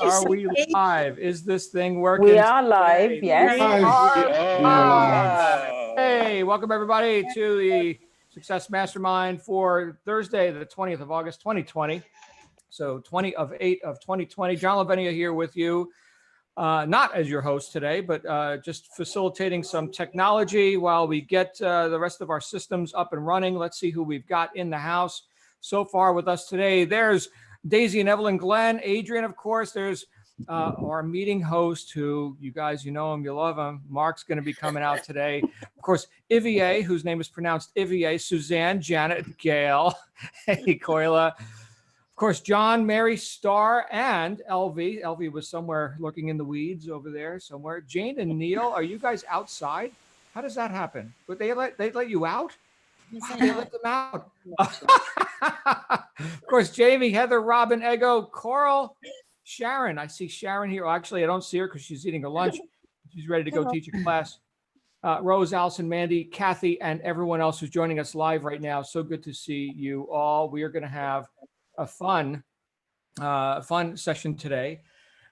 Are we live? Is this thing working? We are live, yes. We are live. Hey, welcome everybody to the Success Mastermind for Thursday, the 20th of August, 2020. So 20 of 8 of 2020. John Lavenia here with you, not as your host today, but just facilitating some technology while we get the rest of our systems up and running. Let's see who we've got in the house so far with us today. There's Daisy and Evelyn, Glenn, Adrian, of course. There's our meeting host, who you guys, you know him, you love him. Mark's going to be coming out today. Of course, Ivier, whose name is pronounced Ivier, Suzanne, Janet, Gail, hey, Koila. Of course, John, Mary, Star, and Elvie. Elvie was somewhere lurking in the weeds over there somewhere. Jane and Neil, are you guys outside? How does that happen? But they let you out? Wow, they let them out. Of course, Jamie, Heather, Robin, Ego, Coral, Sharon. I see Sharon here. Actually, I don't see her because she's eating her lunch. She's ready to go teach a class. Rose, Allison, Mandy, Kathy, and everyone else who's joining us live right now. So good to see you all. We are going to have a fun session today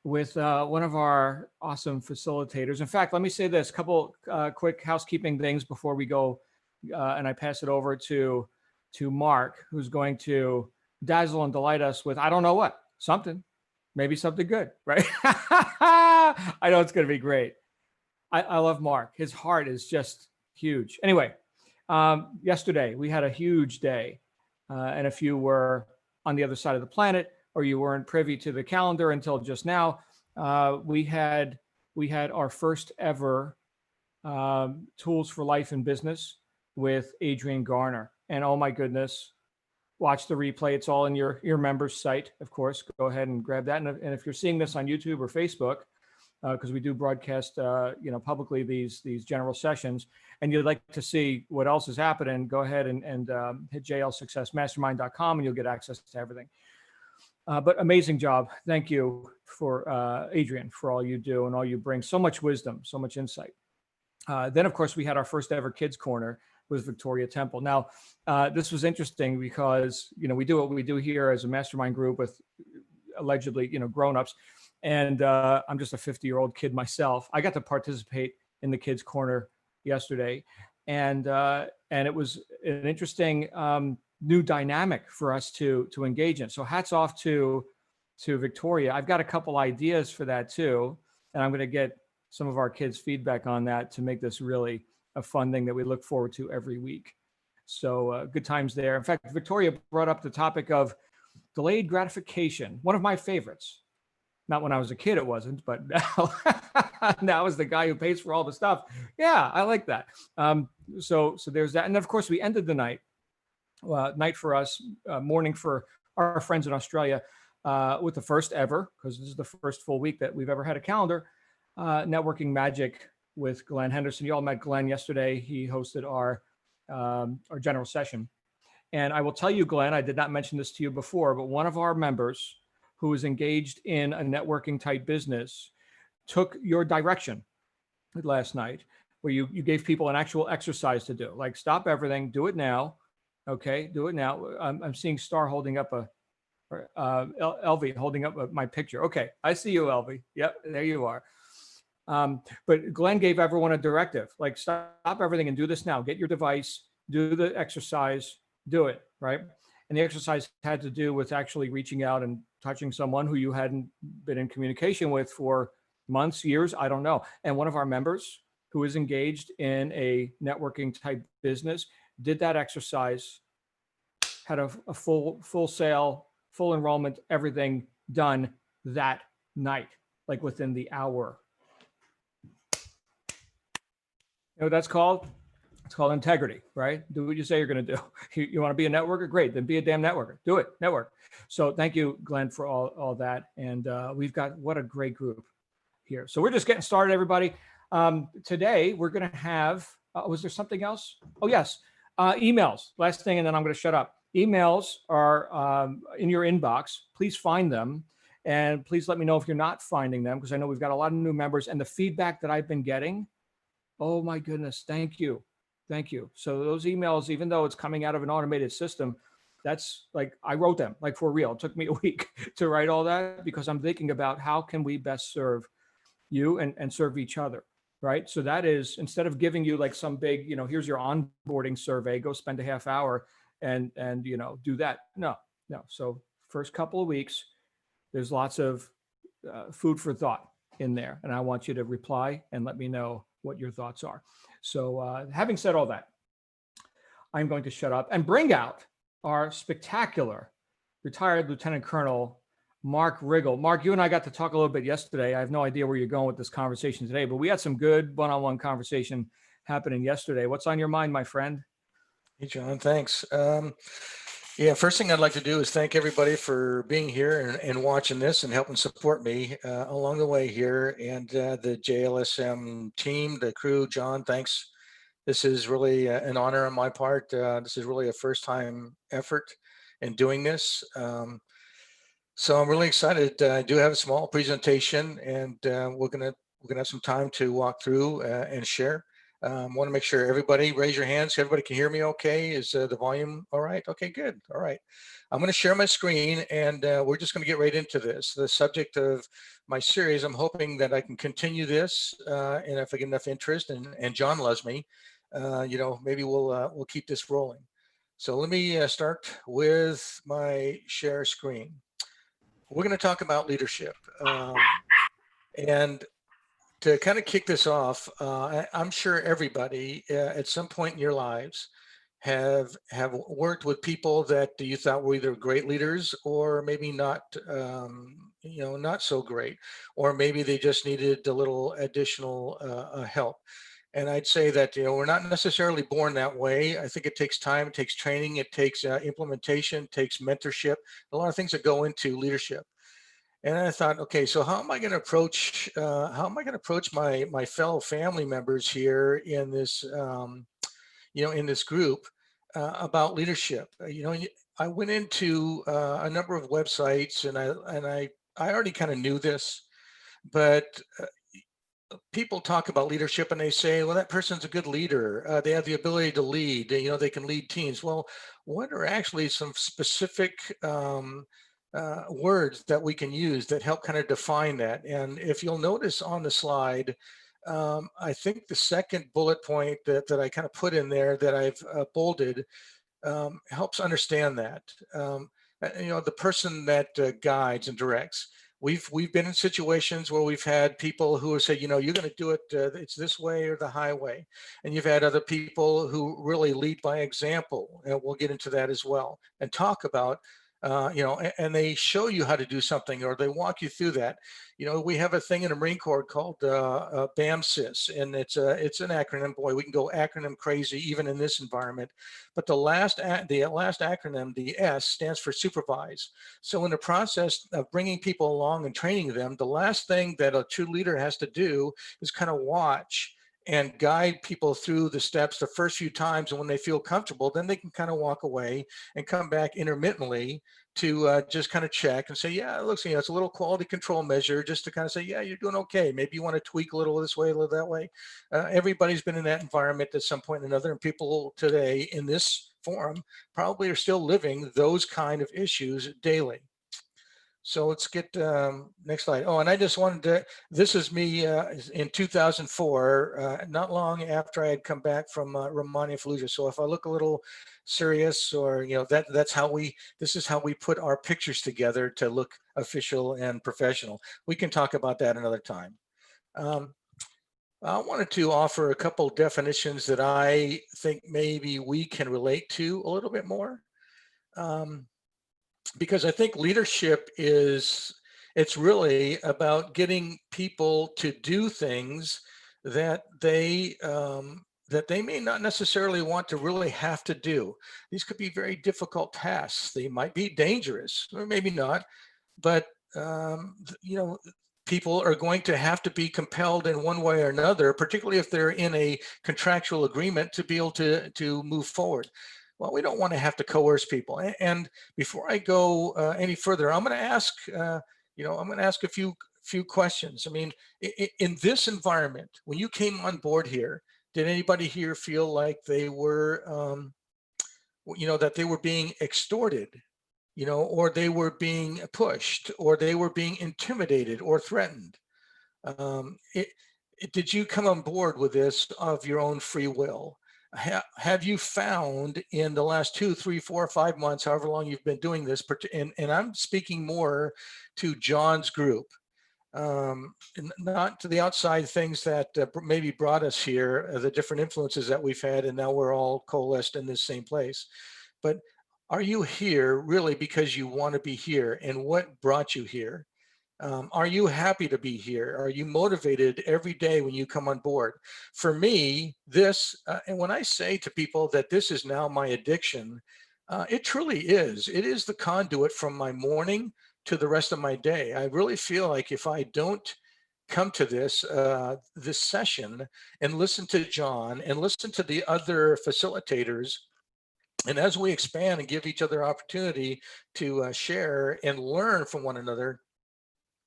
with one of our awesome facilitators. In fact, let me say this, couple quick housekeeping things before we go, and I pass it over to Mark, who's going to dazzle and delight us with, I don't know what, something, maybe something good, right? I know it's going to be great. I love Mark. His heart is just huge. Anyway, yesterday we had a huge day, and if you were on the other side of the planet, or you weren't privy to the calendar until just now, we had our first ever Tools for Life and Business with Adrian Garner. And oh my goodness, watch the replay. It's all in your members site, of course. Go ahead and grab that. And if you're seeing this on YouTube or Facebook, because we do broadcast, publicly these general sessions, and you'd like to see what else is happening, go ahead and hit jlsuccessmastermind.com and you'll get access to everything. But amazing job. Thank you for Adrian for all you do and all you bring. So much wisdom, so much insight. Then, of course, we had our first ever Kids Corner with Victoria Temple. Now, this was interesting because, we do what we do here as a mastermind group with allegedly, grown-ups. And I'm just a 50-year-old kid myself. I got to participate in the Kids Corner yesterday. And it was an interesting new dynamic for us to engage in. So hats off to Victoria. I've got a couple ideas for that too. And I'm going to get some of our kids' feedback on that to make this really a fun thing that we look forward to every week. So good times there. In fact, Victoria brought up the topic of delayed gratification, one of my favorites. Not when I was a kid, it wasn't, but now as the guy who pays for all the stuff. Yeah, I like that. So there's that. And of course, we ended the night for us, morning for our friends in Australia, with the first ever, because this is the first full week that we've ever had a calendar, Networking Magic with Glenn Henderson. You all met Glenn yesterday. He hosted our general session. And I will tell you, Glenn, I did not mention this to you before, but one of our members who is engaged in a networking type business took your direction last night, where you gave people an actual exercise to do, like stop everything, do it now. Okay, do it now. I'm seeing Star holding up Elvie holding up my picture. Okay, I see you, Elvie. Yep, there you are. But Glenn gave everyone a directive, like stop everything and do this now. Get your device, do the exercise, do it, right? And the exercise had to do with actually reaching out and touching someone who you hadn't been in communication with for months, years, I don't know. And one of our members who is engaged in a networking type business did that exercise, had a full sale, full enrollment, everything done that night, like within the hour. You know what that's called? It's called integrity, right? Do what you say you're going to do. You want to be a networker? Great. Then be a damn networker. Do it. Network. So thank you, Glenn, for all that. And we've got, what a great group here. So we're just getting started, everybody. Today, we're going to have, was there something else? Oh, yes. Emails. Last thing, and then I'm going to shut up. Emails are in your inbox. Please find them. And please let me know if you're not finding them, because I know we've got a lot of new members. And the feedback that I've been getting, oh, my goodness. Thank you. Thank you. So those emails, even though it's coming out of an automated system, That's like, I wrote them like for real. It took me a week to write all that because I'm thinking about how can we best serve you and serve each other. Right. So that is, instead of giving you like some big, here's your onboarding survey, go spend a half hour and, do that. No, no. So first couple of weeks, there's lots of food for thought in there. And I want you to reply and let me know what your thoughts are. So having said all that, I'm going to shut up and bring out our spectacular retired Lieutenant Colonel Mark Wriggle. Mark, you and I got to talk a little bit yesterday. I have no idea where you're going with this conversation today, but we had some good one-on-one conversation happening yesterday. What's on your mind, my friend? Hey, John, thanks. Yeah, first thing I'd like to do is thank everybody for being here and watching this and helping support me along the way here, and the JLSM team, the crew. John, thanks. This is really an honor on my part. This is really a first-time effort in doing this. So I'm really excited. I do have a small presentation, and we're gonna have some time to walk through and share. Want to make sure everybody raise your hands. Everybody can hear me okay? Is the volume all right? Okay, good. All right. I'm going to share my screen, and we're just going to get right into this. The subject of my series, I'm hoping that I can continue this, and if I get enough interest and John loves me, maybe we'll keep this rolling. So let me start with my share screen. We're going to talk about leadership. And to kind of kick this off, I'm sure everybody at some point in your lives have worked with people that you thought were either great leaders or maybe not, not so great, or maybe they just needed a little additional help. And I'd say that, we're not necessarily born that way. I think it takes time, it takes training, it takes implementation, it takes mentorship, a lot of things that go into leadership. And I thought, okay, so how am I going to approach my fellow family members here in this in this group about leadership? I went into a number of websites, and I already kind of knew this, but people talk about leadership and they say, well, that person's a good leader. They have the ability to lead. They can lead teams. Well, what are actually some specific words that we can use that help kind of define that? And if you'll notice on the slide, I think the second bullet point that I kind of put in there that I've bolded helps understand that. The person that guides and directs. We've been in situations where we've had people who have said, you're going to do it, it's this way or the highway. And you've had other people who really lead by example. And we'll get into that as well and talk about, and they show you how to do something, or they walk you through that. We have a thing in the Marine Corps called BAMSIS, and it's an acronym. Boy, we can go acronym crazy even in this environment. But the last acronym, the S, stands for supervise. So in the process of bringing people along and training them, the last thing that a true leader has to do is kind of watch and guide people through the steps the first few times. And when they feel comfortable, then they can kind of walk away and come back intermittently to just kind of check and say, yeah, it looks, it's a little quality control measure, just to kind of say, yeah, you're doing okay. Maybe you want to tweak a little this way, a little that way. Everybody's been in that environment at some point or another, and people today in this forum probably are still living those kind of issues daily. So let's get next slide. Oh, and I just wanted to, this is me in 2004, not long after I had come back from Romania, Fallujah. So if I look a little serious, or, this is how we put our pictures together to look official and professional. We can talk about that another time. I wanted to offer a couple definitions that I think maybe we can relate to a little bit more. Because I think leadership it's really about getting people to do things that they may not necessarily want to really have to do. These could be very difficult tasks. They might be dangerous, or maybe not, but people are going to have to be compelled in one way or another, particularly if they're in a contractual agreement, to be able to move forward. Well, we don't want to have to coerce people. And before I go any further, I'm going to ask, a few questions. I mean, in this environment, when you came on board here, did anybody here feel like they were that they were being extorted, or they were being pushed, or they were being intimidated or threatened. Did you come on board with this of your own free will? Have you found in the last 2, 3, 4, 5 months, however long you've been doing this, and I'm speaking more to John's group, and not to the outside things that maybe brought us here, the different influences that we've had, and now we're all coalesced in this same place. But are you here really because you want to be here, and what brought you here? Are you happy to be here? Are you motivated every day when you come on board? For me, and when I say to people that this is now my addiction, it truly is. It is the conduit from my morning to the rest of my day. I really feel like if I don't come to this session and listen to John and listen to the other facilitators, and as we expand and give each other opportunity to share and learn from one another,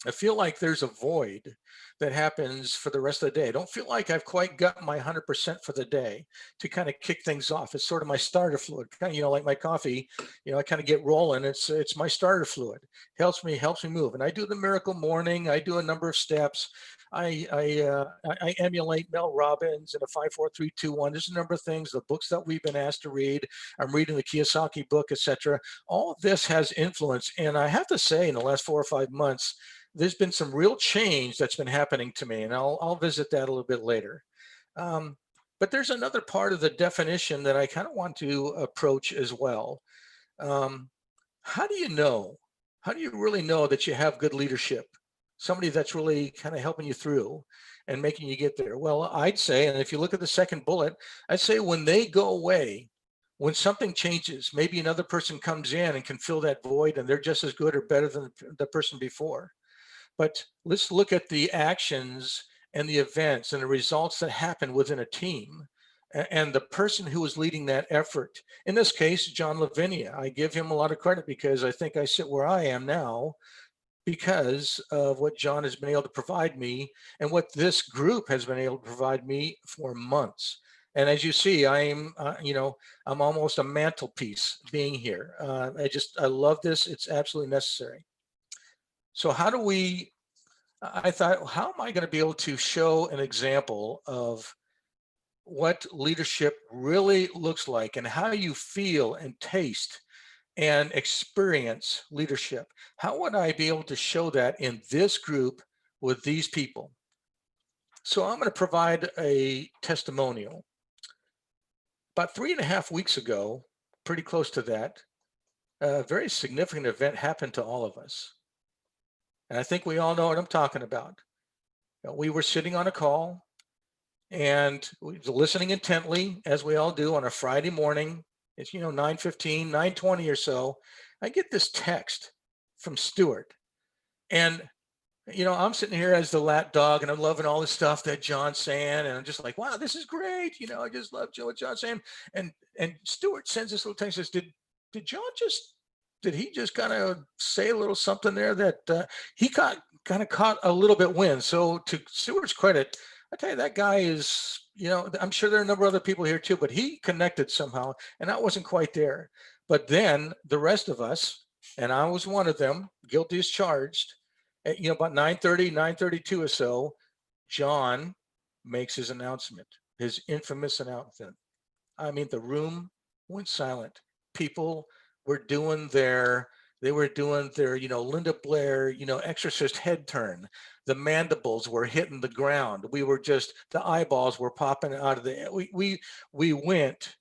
I feel like there's a void that happens for the rest of the day. I don't feel like I've quite got my 100% for the day to kind of kick things off. It's sort of my starter fluid, kind of, like my coffee, I kind of get rolling. It's my starter fluid. Helps me move. And I do the miracle morning. I do a number of steps. I emulate Mel Robbins and a 5, 4, 3, 2, 1. There's a number of things, the books that we've been asked to read. I'm reading the Kiyosaki book, etc. All of this has influence. And I have to say, in the last 4 or 5 months, there's been some real change that's been happening to me, and I'll visit that a little bit later. But there's another part of the definition that I kind of want to approach as well. How do you know? How do you really know that you have good leadership? Somebody that's really kind of helping you through and making you get there? Well, I'd say, and if you look at the second bullet, I'd say when they go away, when something changes, maybe another person comes in and can fill that void, and they're just as good or better than the person before. But let's look at the actions and the events and the results that happen within a team, and the person who is leading that effort. In this case, John Lavinia. I give him a lot of credit because I think I sit where I am now because of what John has been able to provide me and what this group has been able to provide me for months. And as you see, I'm almost a mantelpiece being here. I love this. It's absolutely necessary. So I thought, how am I going to be able to show an example of what leadership really looks like and how you feel and taste and experience leadership? How would I be able to show that in this group with these people? So I'm going to provide a testimonial. About 3.5 weeks ago, pretty close to that, a very significant event happened to all of us. And I think we all know what I'm talking about. We were sitting on a call and we were listening intently, as we all do on a Friday morning. It's 9:15, 9:20 or so. I get this text from Stuart. And I'm sitting here as the lap dog and I'm loving all the stuff that John's saying. And I'm just like, wow, this is great. I just love what John's saying. And Stuart sends this little text, says, did he just kind of say a little something there that he kind of caught a little bit wind? So to Stuart's credit, I tell you, that guy is, I'm sure there are a number of other people here too, but he connected somehow, and I wasn't quite there. But then the rest of us, and I was one of them, guilty as charged, about 9:30, 9:32 or so, John makes his announcement, his infamous announcement. I mean, the room went silent. People were doing their Linda Blair, exorcist head turn. The mandibles were hitting the ground. We were just, the eyeballs were popping out of the, we went,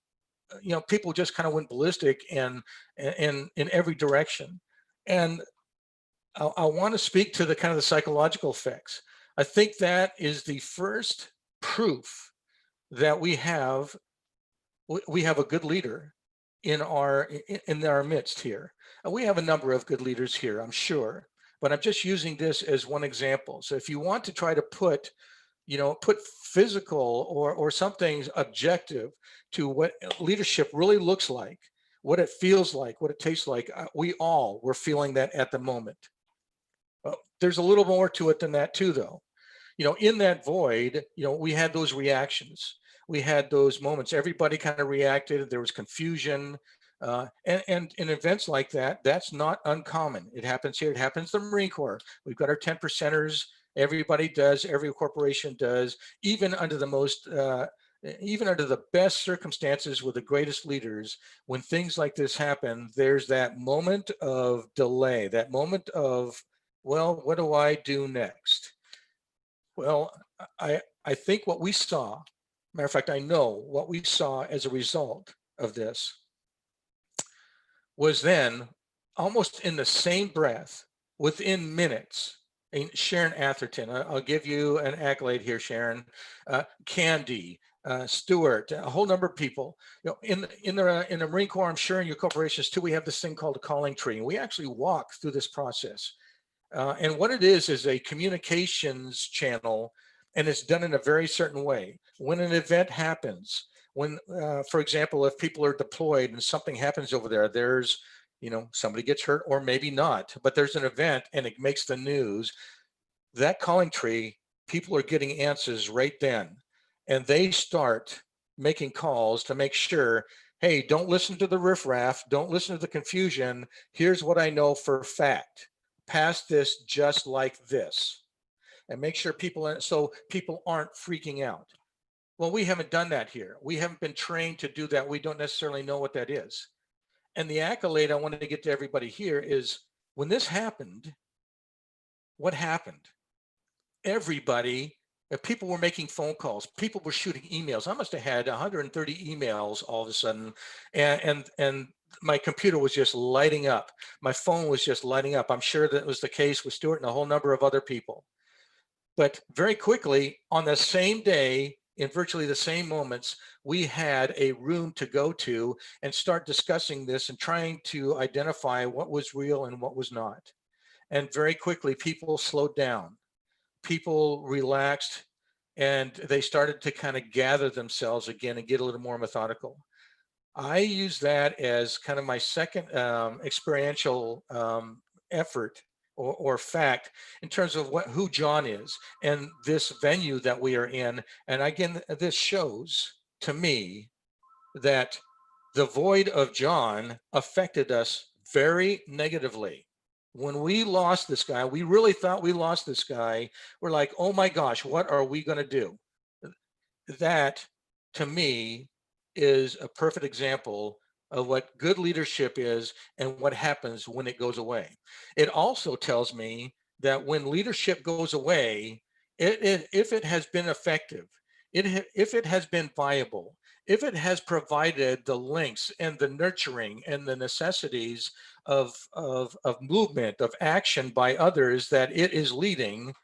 people just kind of went ballistic and in every direction. And I want to speak to the kind of the psychological effects. I think that is the first proof that we have a good leader in our midst here. We have a number of good leaders here, I'm sure, but I'm just using this as one example. So if you want to try to put physical or something objective to what leadership really looks like, what it feels like, what it tastes like, we all were feeling that at the moment. There's a little more to it than that too, though. In that void, we had those reactions. We had those moments. Everybody kind of reacted. There was confusion. And in events like that, that's not uncommon. It happens here. It happens in the Marine Corps. We've got our 10 percenters. Everybody does. Every corporation does. Even under the best circumstances with the greatest leaders, when things like this happen, there's that moment of delay, that moment of, well, what do I do next? Well, I think what we saw, matter of fact, I know what we saw as a result of this was then almost in the same breath, within minutes, and Sharon Atherton, I'll give you an accolade here, Sharon, Candy, Stewart, a whole number of people. You know, in the Marine Corps, I'm sure in your corporations too, we have this thing called a calling tree, and we actually walk through this process. And what it is a communications channel, and it's done in a very certain way. When an event happens, when, for example, if people are deployed and something happens over there, there's, somebody gets hurt or maybe not, but there's an event and it makes the news, that calling tree, people are getting answers right then. And they start making calls to make sure, hey, don't listen to the riffraff, don't listen to the confusion. Here's what I know for a fact. Pass this just like this, and make sure people aren't freaking out. Well, we haven't done that here. We haven't been trained to do that. We don't necessarily know what that is. And the accolade I wanted to get to everybody here is, when this happened, what happened? Everybody, people were making phone calls. People were shooting emails. I must have had 130 emails all of a sudden. And my computer was just lighting up. My phone was just lighting up. I'm sure that was the case with Stuart and a whole number of other people. But very quickly, on the same day, in virtually the same moments, we had a room to go to and start discussing this and trying to identify what was real and what was not. And very quickly, people slowed down. People relaxed, and they started to kind of gather themselves again and get a little more methodical. I use that as kind of my second experiential effort or fact in terms of who John is and this venue that we are in. And again, this shows to me that the void of John affected us very negatively. When we lost this guy, we really thought we lost this guy. We're like, oh my gosh, what are we going to do? That, to me, is a perfect example of what good leadership is and what happens when it goes away. It also tells me that when leadership goes away, if it has been effective, if it has been viable, if it has provided the links and the nurturing and the necessities of movement, of action by others that it is leading,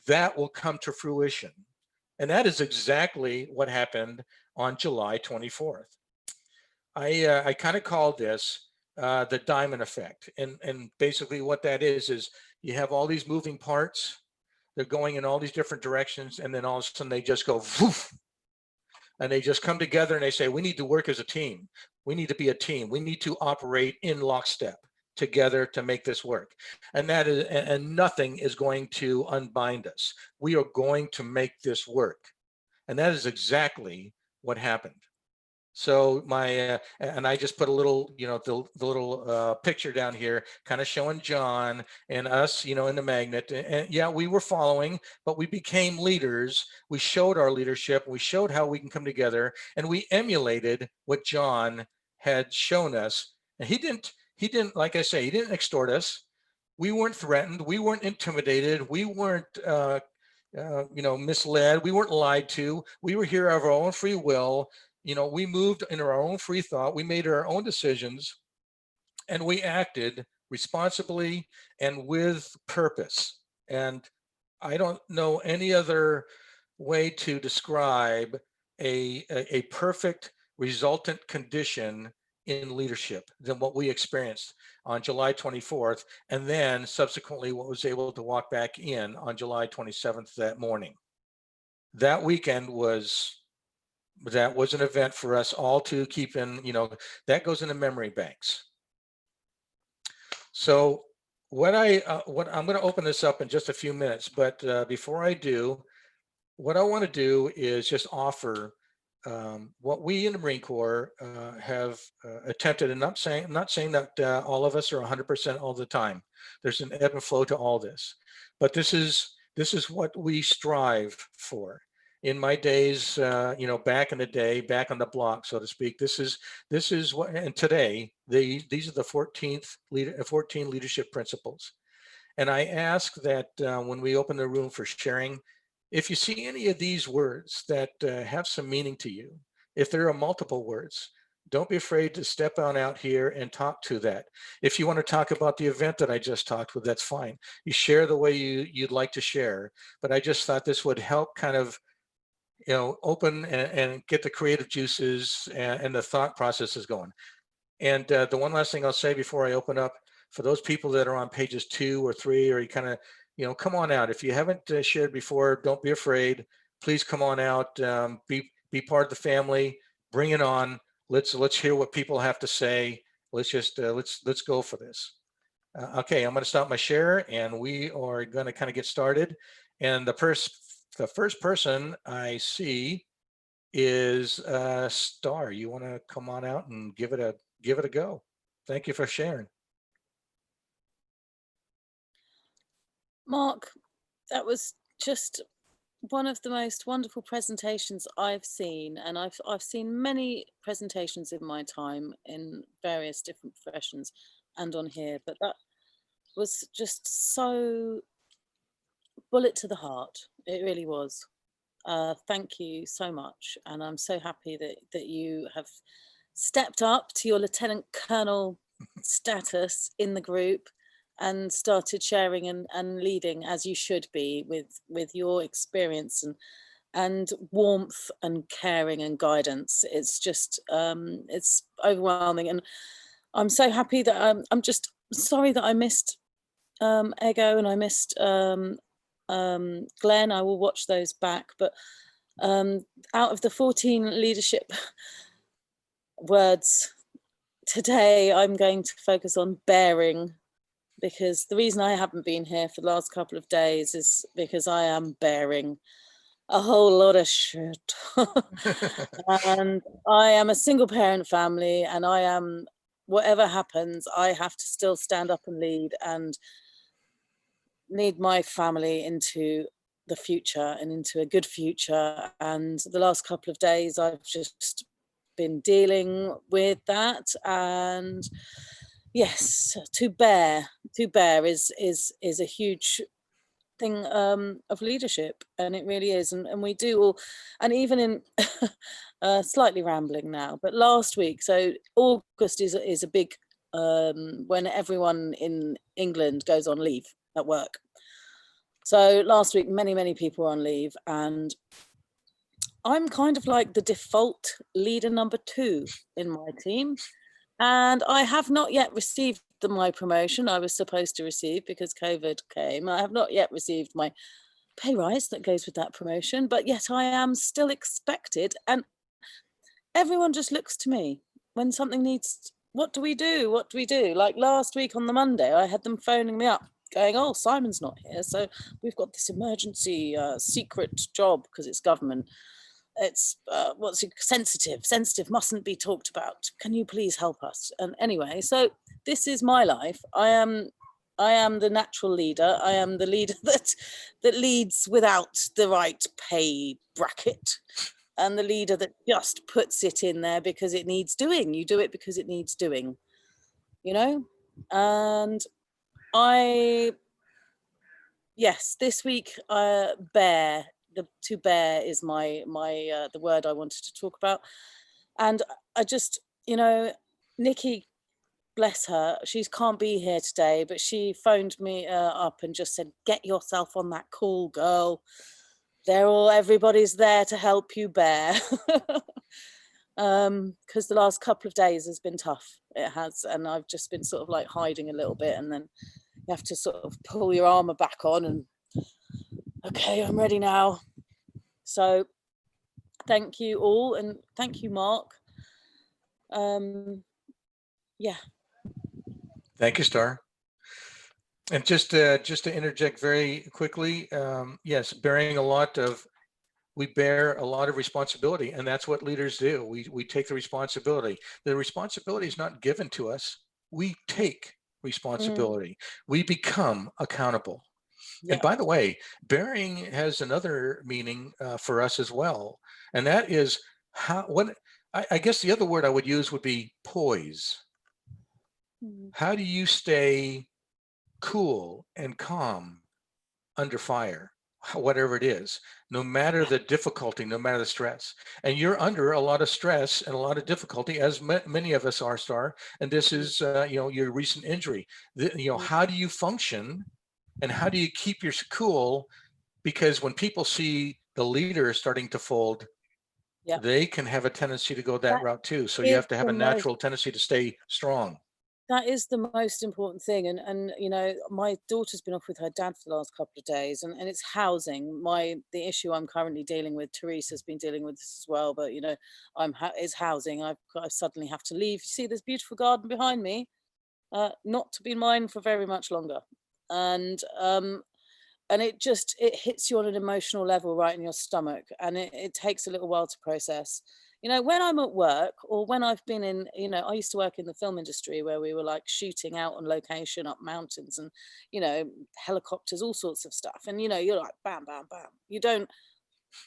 that will come to fruition. And that is exactly what happened on July 24th. I kind of call this the diamond effect. And basically what that is you have all these moving parts, they're going in all these different directions, and then all of a sudden they just go woof, and they just come together and they say, we need to work as a team. We need to be a team. We need to operate in lockstep together to make this work. And nothing is going to unbind us. We are going to make this work. And that is exactly what happened. So and I just put a little, the little picture down here, kind of showing John and us, in the magnet. And yeah, we were following, but we became leaders. We showed our leadership. We showed how we can come together, and we emulated what John had shown us. And he didn't, like I say, he didn't extort us. We weren't threatened. We weren't intimidated. We weren't, misled. We weren't lied to. We were here of our own free will. We moved in our own free thought. We made our own decisions, and we acted responsibly and with purpose. And I don't know any other way to describe a perfect resultant condition in leadership than what we experienced on July 24th, and then subsequently what was able to walk back in on July 27th that morning. That weekend was an event for us all to keep in, that goes in the memory banks. So what I'm going to open this up in just a few minutes, but before I do, what I want to do is just offer what we in the Marine Corps have attempted, and I'm not saying that all of us are 100% all the time. There's an ebb and flow to all this, but this is what we strive for. In my days, back in the day, back on the block, so to speak, this is what, and today, these are the 14 leadership principles. And I ask that when we open the room for sharing, if you see any of these words that have some meaning to you, if there are multiple words, don't be afraid to step on out here and talk to that. If you want to talk about the event that I just talked with, that's fine. You share the way you'd like to share, but I just thought this would help kind of open and get the creative juices and the thought processes going. And the one last thing I'll say before I open up, for those people that are on pages 2 or 3, or you kind of, come on out. If you haven't shared before, don't be afraid. Please come on out. Be part of the family. Bring it on. Let's hear what people have to say. Let's just let's go for this. Okay, I'm going to stop my share, and we are going to kind of get started. And the first person I see is Star. You want to come on out and give it a go? Thank you for sharing. Mark, that was just one of the most wonderful presentations I've seen, and I've seen many presentations in my time in various different professions and on here, but that was just so bullet to the heart. It really was. Thank you so much, and I'm so happy that you have stepped up to your Lieutenant Colonel status in the group and started sharing and leading as you should be, with your experience and warmth and caring and guidance. It's just it's overwhelming, and I'm so happy that I'm just sorry that I missed Ego and I missed Glenn. I will watch those back, but out of the 14 leadership words today, I'm going to focus on bearing, because the reason I haven't been here for the last couple of days is because I am bearing a whole lot of shit. And I am a single parent family, and I am, whatever happens, I have to still stand up and lead and lead my family into the future and into a good future. And the last couple of days I've just been dealing with that, and yes, to bear is a huge thing of leadership, and it really is. And we do all, and even in slightly rambling now, but last week, so August is a big when everyone in England goes on leave at work. So last week many people were on leave, and I'm kind of like the default leader number 2 in my team. And I have not yet received my promotion I was supposed to receive because COVID came. I have not yet received my pay rise that goes with that promotion, but yet I am still expected. And everyone just looks to me when something needs, what do we do? What do we do? Like last week on the Monday, I had them phoning me up going, oh, Simon's not here, so we've got this emergency secret job because it's government. It's what's it, sensitive, mustn't be talked about. Can you please help us? And anyway, so this is my life. I am the natural leader. I am the leader that leads without the right pay bracket, and the leader that just puts it in there because it needs doing. You do it because it needs doing, and yes, this week, bear. To bear is my the word I wanted to talk about. And I just, Nikki, bless her, she can't be here today, but she phoned me up and just said, get yourself on that call, girl. Everybody's there to help you bear. Because the last couple of days has been tough. It has. And I've just been sort of like hiding a little bit, and then you have to sort of pull your armor back on and, okay, I'm ready now. So thank you all, and thank you, Mark. Yeah. Thank you, Star. And just to interject very quickly, yes, bearing a lot of we bear a lot of responsibility, and that's what leaders do. We take the responsibility. The responsibility is not given to us. We take responsibility. We become accountable. Yeah. And by the way, bearing has another meaning for us as well, and that is I guess the other word I would use would be poise. How do you stay cool and calm under fire, whatever it is, no matter the difficulty, no matter the stress? And you're under a lot of stress and a lot of difficulty, as many of us are, Star. And this is, your recent injury. How do you function, and how do you keep your cool? Because when people see the leader starting to fold, they can have a tendency to go that route too. So you have to have a natural tendency to stay strong. That is the most important thing. And my daughter's been off with her dad for the last couple of days, and it's housing. The issue I'm currently dealing with, Teresa's been dealing with this as well, but it's housing. I suddenly have to leave. You see this beautiful garden behind me, not to be mine for very much longer. And it hits you on an emotional level right in your stomach, and it takes a little while to process. When I'm at work, or when I've been in, I used to work in the film industry where we were like shooting out on location up mountains and, helicopters, all sorts of stuff. And, you're like, bam, bam, bam. You don't,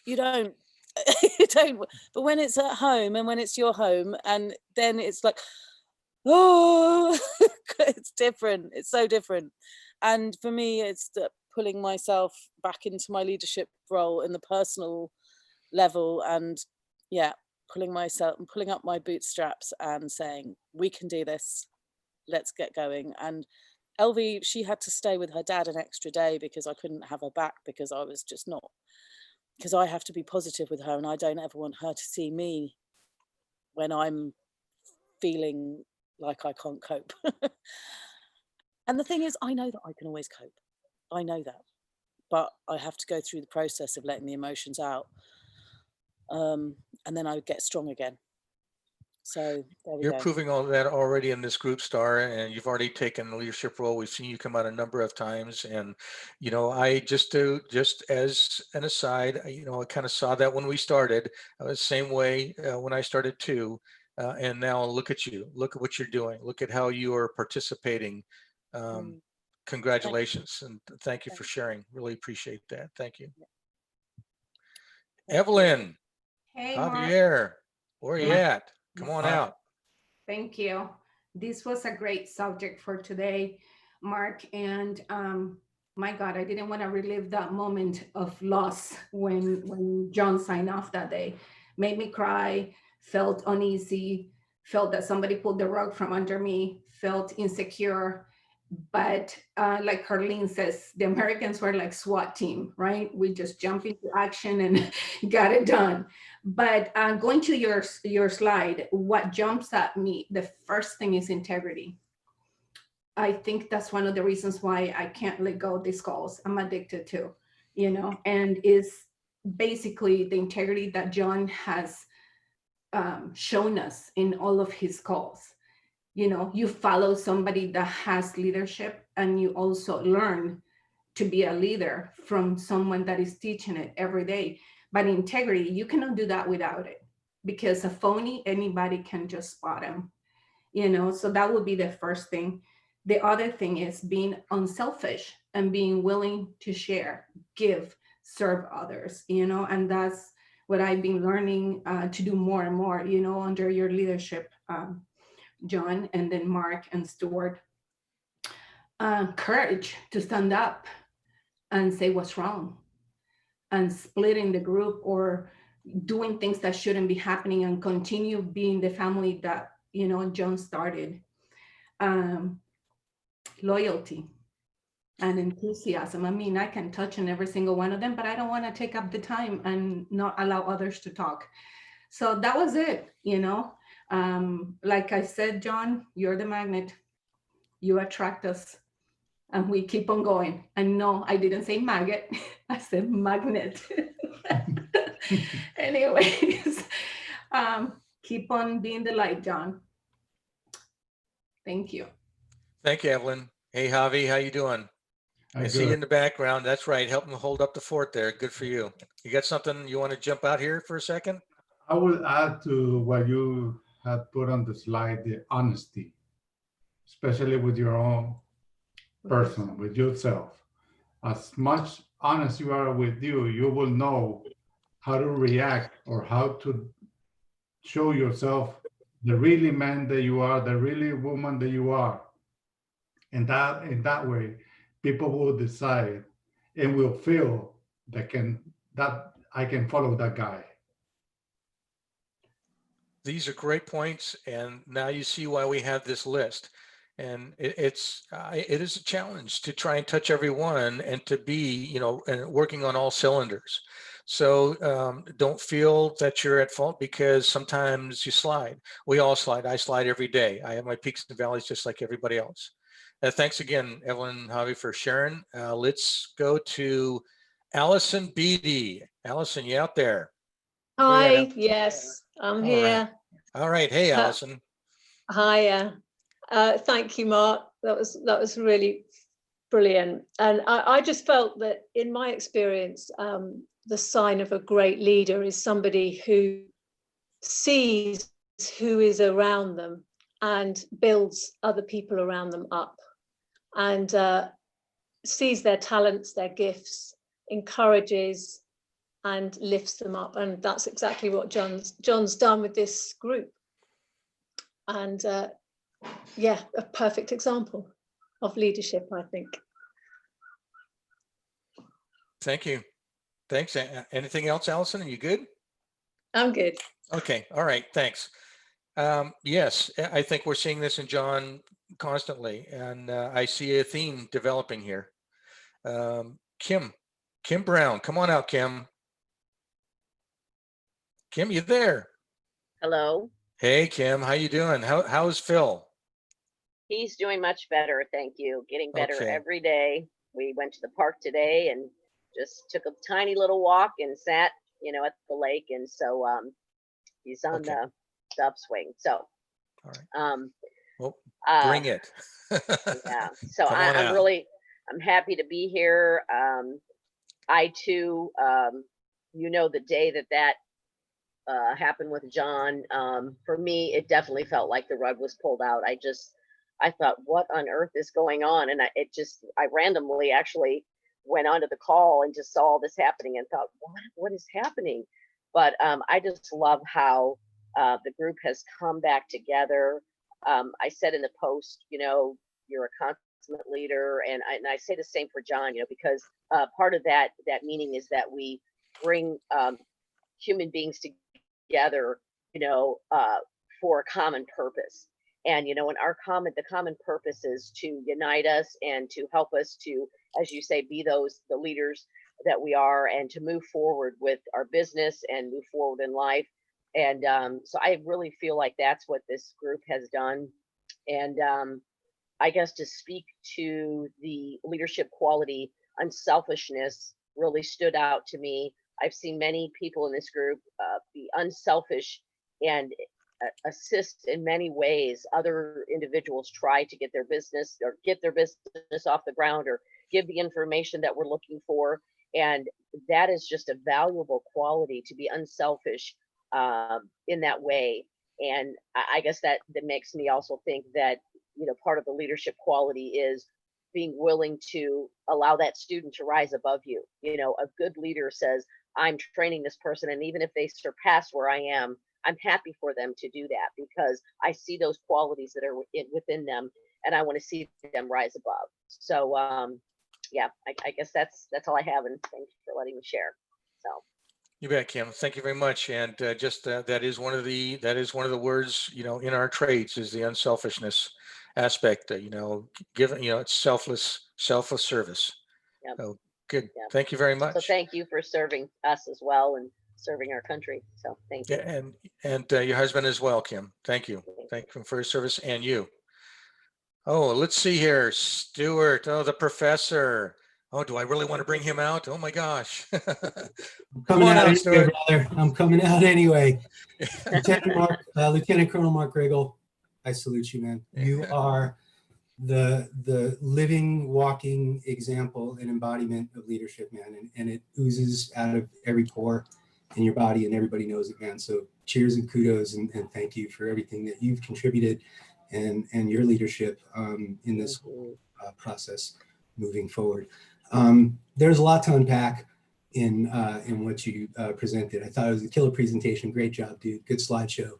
you don't, but when it's at home and when it's your home, and then it's like, oh, it's different. It's so different. And for me, it's pulling myself back into my leadership role in the personal level, and pulling up my bootstraps and saying, we can do this, let's get going. And Elvie, she had to stay with her dad an extra day because I couldn't have her back, because I was just not, because I have to be positive with her, and I don't ever want her to see me when I'm feeling like I can't cope. And the thing is, I know that I can always cope. I know that, but I have to go through the process of letting the emotions out. And then I would get strong again. So there we You're go. proving all that already in this group, Star, and you've already taken the leadership role. We've seen you come out a number of times, and I just as an aside, I kind of saw that when we started. I was the same way when I started too, and now look at you. Look at what you're doing. Look at how you are participating. Congratulations, and thank you for sharing. Really appreciate that. Thank you. Evelyn. Hey, Javier, where are you at? Come on out. Thank you. This was a great subject for today, Mark. And my God, I didn't want to relive that moment of loss when John signed off that day. Made me cry, felt uneasy, felt that somebody pulled the rug from under me, felt insecure. But like Carlene says, the Americans were like SWAT team, right? We just jump into action and got it done. But going to your slide, what jumps at me, the first thing is integrity. I think that's one of the reasons why I can't let go of these calls. I'm addicted to, and is basically the integrity that John has shown us in all of his calls. You follow somebody that has leadership, and you also learn to be a leader from someone that is teaching it every day. But integrity, you cannot do that without it, because a phony, anybody can just spot him, so that would be the first thing. The other thing is being unselfish and being willing to share, give, serve others, and that's what I've been learning to do more and more, under your leadership, John, and then Mark and Stuart. Courage to stand up and say what's wrong, and splitting the group or doing things that shouldn't be happening, and continue being the family that John started. Loyalty and enthusiasm. I mean, I can touch on every single one of them, but I don't want to take up the time and not allow others to talk. So that was it, like I said, John, you're the magnet. You attract us, and we keep on going. And no, I didn't say maggot. I said magnet. Anyways, keep on being the light, John. Thank you. Thank you, Evelyn. Hey, Javi, how you doing? I see you in the background. That's right. Help them hold up the fort there. Good for you. You got something you want to jump out here for a second? I will add to what you had put on the slide, the honesty, especially with your own person, with yourself. As much honest you are with you, you will know how to react or how to show yourself the really man that you are, the really woman that you are. And that in that way, people will decide and will feel that I can follow that guy. These are great points, and now you see why we have this list. And it is a challenge to try and touch everyone and to be, and working on all cylinders. So don't feel that you're at fault, because sometimes you slide. We all slide. I slide every day. I have my peaks and valleys just like everybody else. Thanks again, Evelyn and Javi, for sharing. Let's go to Allison Beatty. Allison, you out there? Hi, yes, I'm here. All right. Hey, Allison. Hi. Thank you, Mark. That was really brilliant. And I just felt that in my experience, the sign of a great leader is somebody who sees who is around them and builds other people around them up, and sees their talents, their gifts, encourages and lifts them up. And that's exactly what John's done with this group. And yeah, a perfect example of leadership, I think. Thank you. Thanks. Anything else, Allison? Are you good? I'm good. Okay. All right. Thanks. Yes, I think we're seeing this in John constantly, and I see a theme developing here. Kim Brown, come on out, Kim. Kim, you there? Hello. Hey, Kim, how you doing? How's Phil? He's doing much better, thank you. Getting better Okay. every day. We went to the park today and just took a tiny little walk and sat, at the lake, and so he's on Okay. the upswing. So, All right. Well, bring it. yeah. So Come on out. I'm happy to be here. I too, the day that happened with John, for me, it definitely felt like the rug was pulled out. I thought, what on earth is going on? And I randomly actually went onto the call and just saw all this happening and thought, what is happening? But I just love how the group has come back together. I said in the post, you're a consummate leader, and I say the same for John, because part of that meaning is that we bring human beings together, for a common purpose. And and the common purpose is to unite us and to help us to, as you say, be the leaders that we are, and to move forward with our business and move forward in life. And so I really feel like that's what this group has done. And I guess to speak to the leadership quality, unselfishness really stood out to me. I've seen many people in this group be unselfish and assist in many ways. Other individuals try to get their business off the ground, or give the information that we're looking for. And that is just a valuable quality, to be unselfish in that way. And I guess that makes me also think that, part of the leadership quality is being willing to allow that student to rise above you. A good leader says, I'm training this person, and even if they surpass where I am, I'm happy for them to do that, because I see those qualities that are within them, and I want to see them rise above. So yeah, I guess that's all I have, and thank you for letting me share. So You bet, Kim. Thank you very much. And just that is one of the words, in our trades, is the unselfishness aspect. It's selfless service. Yep. So good. Yep. Thank you very much. So thank you for serving us as well, and serving our country. So thank you. Yeah, and your husband as well, Kim. Thank you. Thank you for your service, and you. Oh, let's see here. Stuart. Oh, the professor. Oh, do I really want to bring him out? Oh my gosh. I'm coming out anyway, brother. I'm coming out anyway. Lieutenant Colonel Mark Wriggle, I salute you, man. You are the living, walking example and embodiment of leadership, man. And it oozes out of every pore in your body, and everybody knows it, man. So cheers and kudos, and thank you for everything that you've contributed and your leadership in this whole process moving forward. There's a lot to unpack in what you presented. I thought it was a killer presentation. Great job, dude. Good slideshow.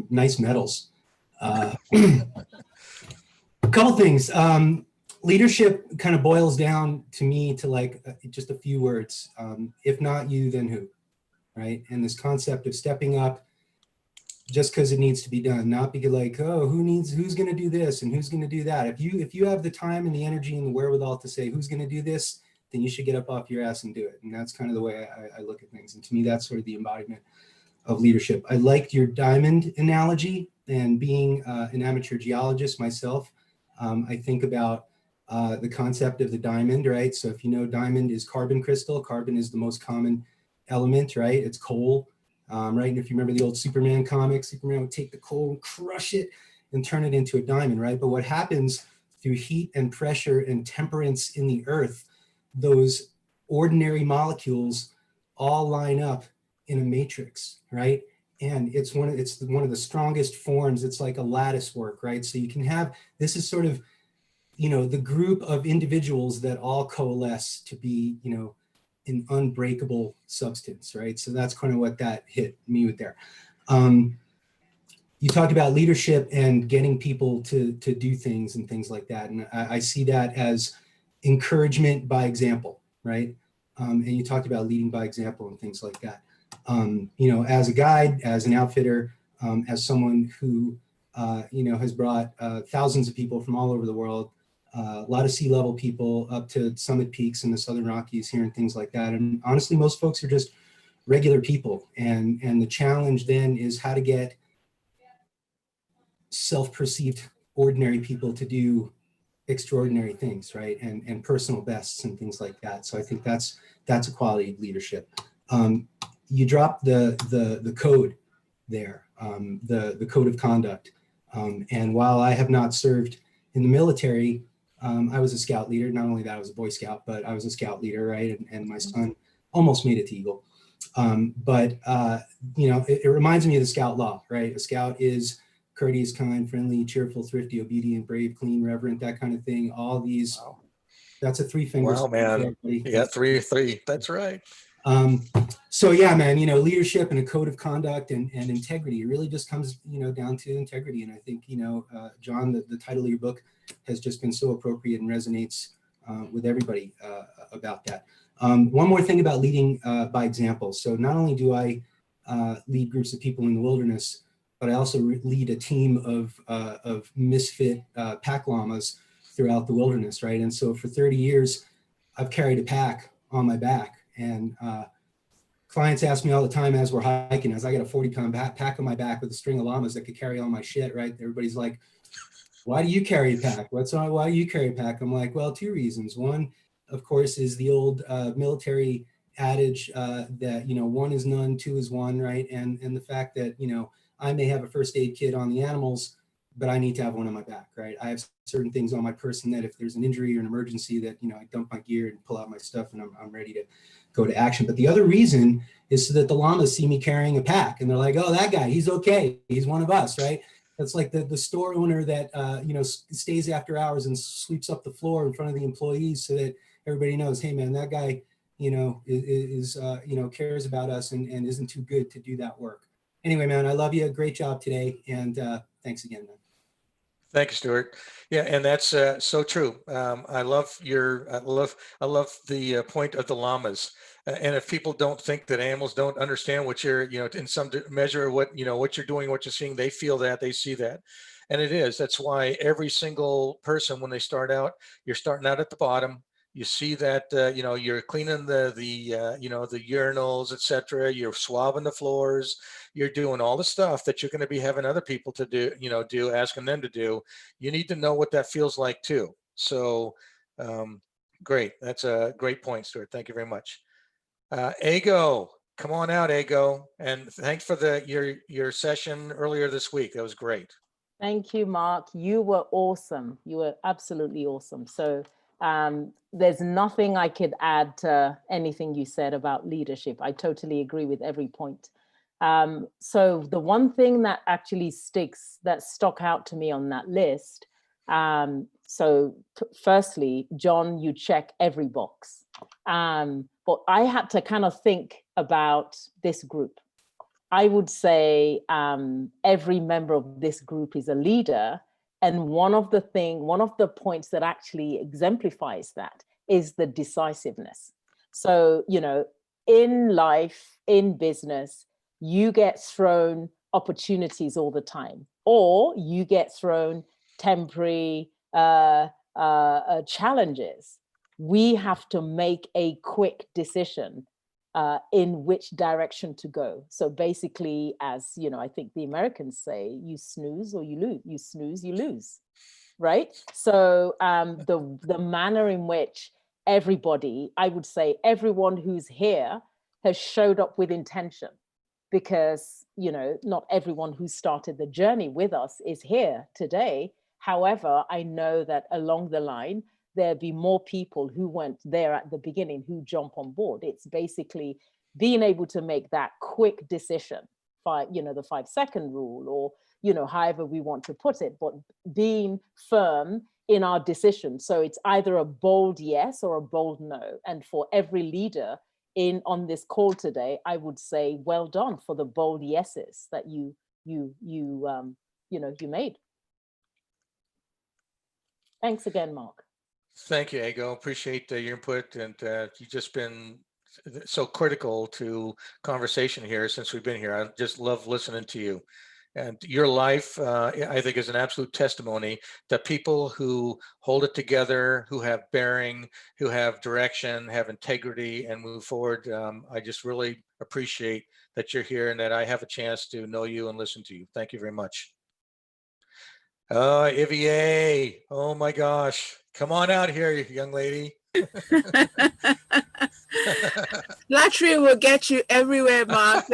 Nice medals. A couple things. Leadership kind of boils down to me to like just a few words. If not you, then who, right? And this concept of stepping up just because it needs to be done, not because like, oh, who's going to do this and who's going to do that. If you have the time and the energy and the wherewithal to say who's going to do this, then you should get up off your ass and do it. And that's kind of the way I look at things. And to me, that's sort of the embodiment of leadership. I liked your diamond analogy, and being an amateur geologist myself, I think about the concept of the diamond, right? So if you know, diamond is carbon crystal. Carbon is the most common element, right? It's coal, right? And if you remember the old Superman comics, Superman would take the coal and crush it and turn it into a diamond, right? But what happens through heat and pressure and temperance in the earth, those ordinary molecules all line up in a matrix, right? And it's one of the strongest forms. It's like a lattice work, right? So you can have, this is sort of, you know, the group of individuals that all coalesce to be, you know, an unbreakable substance, right? So that's kind of what that hit me with there. You talked about leadership and getting people to do things and things like that. And I see that as encouragement by example, right? And you talked about leading by example and things like that. You know, as a guide, as an outfitter, as someone who, you know, has brought thousands of people from all over the world, a lot of sea level people up to summit peaks in the Southern Rockies here and things like that. And honestly, most folks are just regular people. And the challenge then is how to get self-perceived ordinary people to do extraordinary things, right? And personal bests and things like that. So I think that's a quality of leadership. You dropped the code there, the code of conduct. And while I have not served in the military, I was a scout leader. Not only that, I was a Boy Scout, but I was a scout leader, right? And my son almost made it to Eagle. But you know, it reminds me of the Scout law, right? A Scout is courteous, kind, friendly, cheerful, thrifty, obedient, brave, clean, reverent, that kind of thing. All these, wow. That's a 3 fingers. Wow, man. Yeah, three. That's right. So yeah, man, you know, leadership and a code of conduct and integrity, it really just comes, you know, down to integrity. And I think, you know, John, the title of your book has just been so appropriate and resonates with everybody about that. One more thing about leading by example. So not only do I lead groups of people in the wilderness, but I also lead a team of misfit pack llamas throughout the wilderness, right? And so for 30 years, I've carried a pack on my back. And clients ask me all the time as we're hiking, as I got a 40-pound pack on my back with a string of llamas that could carry all my shit, right? Everybody's like, why do you carry a pack? Why do you carry a pack? I'm like, well, 2 reasons. One, of course, is the old military adage that, you know, 1 is none, 2 is 1, right? And the fact that, you know, I may have a first aid kit on the animals, but I need to have one on my back, right? I have certain things on my person that if there's an injury or an emergency that, you know, I dump my gear and pull out my stuff and I'm ready to go to action. But the other reason is so that the llamas see me carrying a pack and they're like, oh, that guy, he's okay. He's one of us, right? That's like the store owner that, you know, stays after hours and sweeps up the floor in front of the employees so that everybody knows, hey man, that guy, you know, is you know, cares about us and isn't too good to do that work. Anyway, man, I love you. Great job today. And thanks again, man. Thank you, Stuart. Yeah, and that's so true. I love the point of the llamas. And if people don't think that animals don't understand what you're, you know, in some measure, what, you know, what you're doing, what you're seeing, they feel that, they see that. And it is, that's why every single person, when they start out, you're starting out at the bottom. You see that, you know, you're cleaning you know, the urinals, etc. You're swabbing the floors. You're doing all the stuff that you're going to be having other people to do, you know, asking them to do. You need to know what that feels like too. So great. That's a great point, Stuart. Thank you very much. Ego, come on out, Ego. And thanks for your session earlier this week. That was great. Thank you, Mark. You were awesome. You were absolutely awesome. So there's nothing I could add to anything you said about leadership. I totally agree with every point. So the one thing that actually stuck out to me on that list. So firstly, John, you check every box. But I had to kind of think about this group. I would say every member of this group is a leader. And one of the points that actually exemplifies that is the decisiveness. So, you know, in life, in business, you get thrown opportunities all the time, or you get thrown temporary challenges. We have to make a quick decision in which direction to go. So basically, as you know, I think the Americans say, you snooze or you lose. You snooze, you lose, right? So the manner in which everybody, I would say everyone who's here has showed up with intention, because, you know, not everyone who started the journey with us is here today. However, I know that along the line, there'll be more people who weren't there at the beginning who jump on board. It's basically being able to make that quick decision, you know, the 5-second rule, or, you know, however we want to put it, but being firm in our decision. So it's either a bold yes or a bold no. And for every leader on this call today, I would say, well done for the bold yeses that you made. Thanks again, Mark. Thank you, Ego. Appreciate your input, and you've just been so critical to conversation here since we've been here. I just love listening to you. And your life, I think, is an absolute testimony that people who hold it together, who have bearing, who have direction, have integrity, and move forward. I just really appreciate that you're here and that I have a chance to know you and listen to you. Thank you very much. Ivier, oh my gosh. Come on out here, young lady. Flattery will get you everywhere, Mark.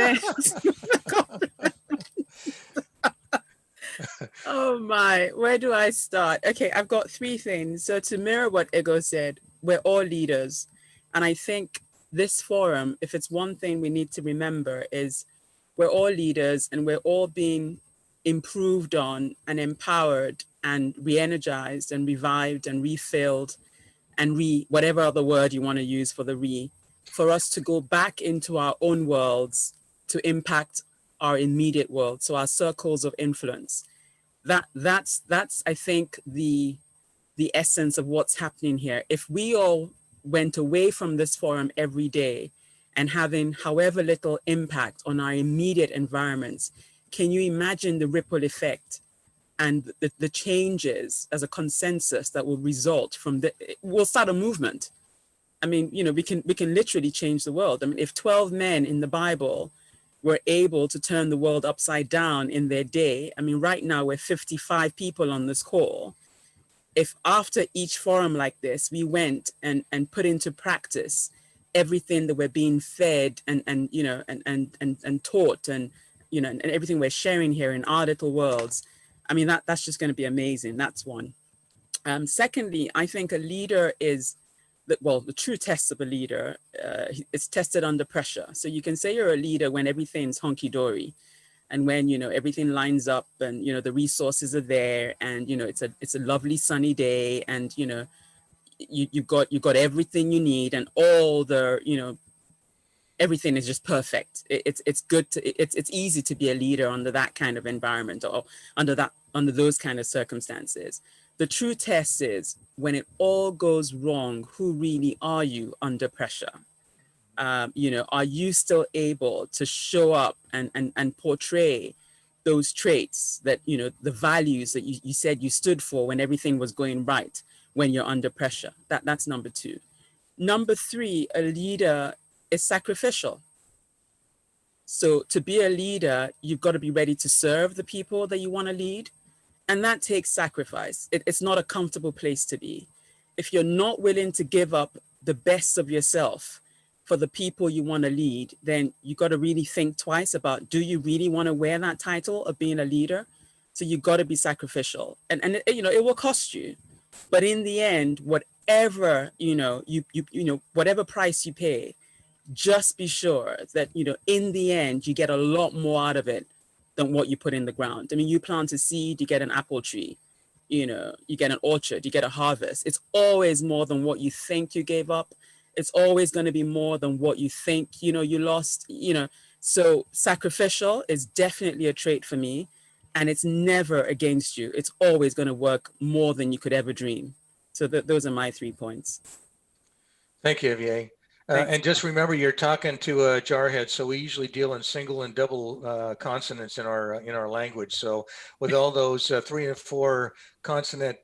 Oh my, where do I start? Okay, I've got 3 things. So to mirror what Ego said, we're all leaders. And I think this forum, if it's one thing we need to remember, is we're all leaders and we're all being improved on and empowered and re-energized and revived and refilled and whatever other word you want to use for the for us to go back into our own worlds to impact our immediate world. So our circles of influence. That's I think the essence of what's happening here. If we all went away from this forum every day and having however little impact on our immediate environments, can you imagine the ripple effect and the changes as a consensus that will result from we'll start a movement. I mean, you know, we can literally change the world. I mean, if 12 men in the Bible were able to turn the world upside down in their day, I mean, right now we're 55 people on this call. If after each forum like this, we went and put into practice everything that we're being fed and you know, and taught and, you know, and everything we're sharing here in our little worlds, I mean, that's just going to be amazing. That's one. Secondly, I think a leader is, the true test of a leader is tested under pressure. So you can say you're a leader when everything's hunky-dory and when, you know, everything lines up and, you know, the resources are there and, you know, it's a lovely sunny day and, you know, you've got everything you need and all the, you know, everything is just perfect. It's good to, it's easy to be a leader under that kind of environment or under those kind of circumstances. The true test is when it all goes wrong, who really are you under pressure? You know, are you still able to show up and portray those traits that, you know, the values that you said you stood for when everything was going right when you're under pressure? That's number 2. Number 3, a leader is sacrificial. So to be a leader, you've got to be ready to serve the people that you want to lead. And that takes sacrifice. It's not a comfortable place to be. If you're not willing to give up the best of yourself for the people you want to lead, then you got to really think twice about, do you really want to wear that title of being a leader? So you got to be sacrificial, and you know, it will cost you, but in the end, whatever, you know, whatever price you pay, just be sure that, you know, in the end, you get a lot more out of it than what you put in the ground. I mean, you plant a seed, you get an apple tree, you know, you get an orchard, you get a harvest. It's always more than what you think you gave up. It's always going to be more than what you think, you know, you lost, you know. So sacrificial is definitely a trait for me, and it's never against you. It's always going to work more than you could ever dream. So those are my 3 points. Thank you, Javier. And just remember, you're talking to a jarhead, so we usually deal in single and double consonants in our language. So with all those 3 and 4 consonant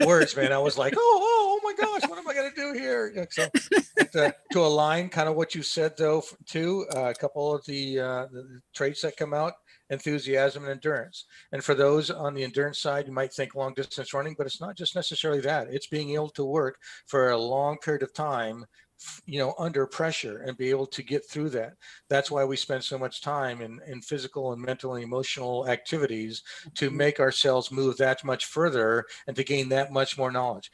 words, man, I was like, oh my gosh, what am I going to do here? Yeah, so to align kind of what you said, though, too, a couple of the traits that come out: enthusiasm and endurance. And for those on the endurance side, you might think long distance running, but it's not just necessarily that. It's being able to work for a long period of time, you know, under pressure, and be able to get through that. That's why we spend so much time in physical and mental and emotional activities, to make ourselves move that much further and to gain that much more knowledge.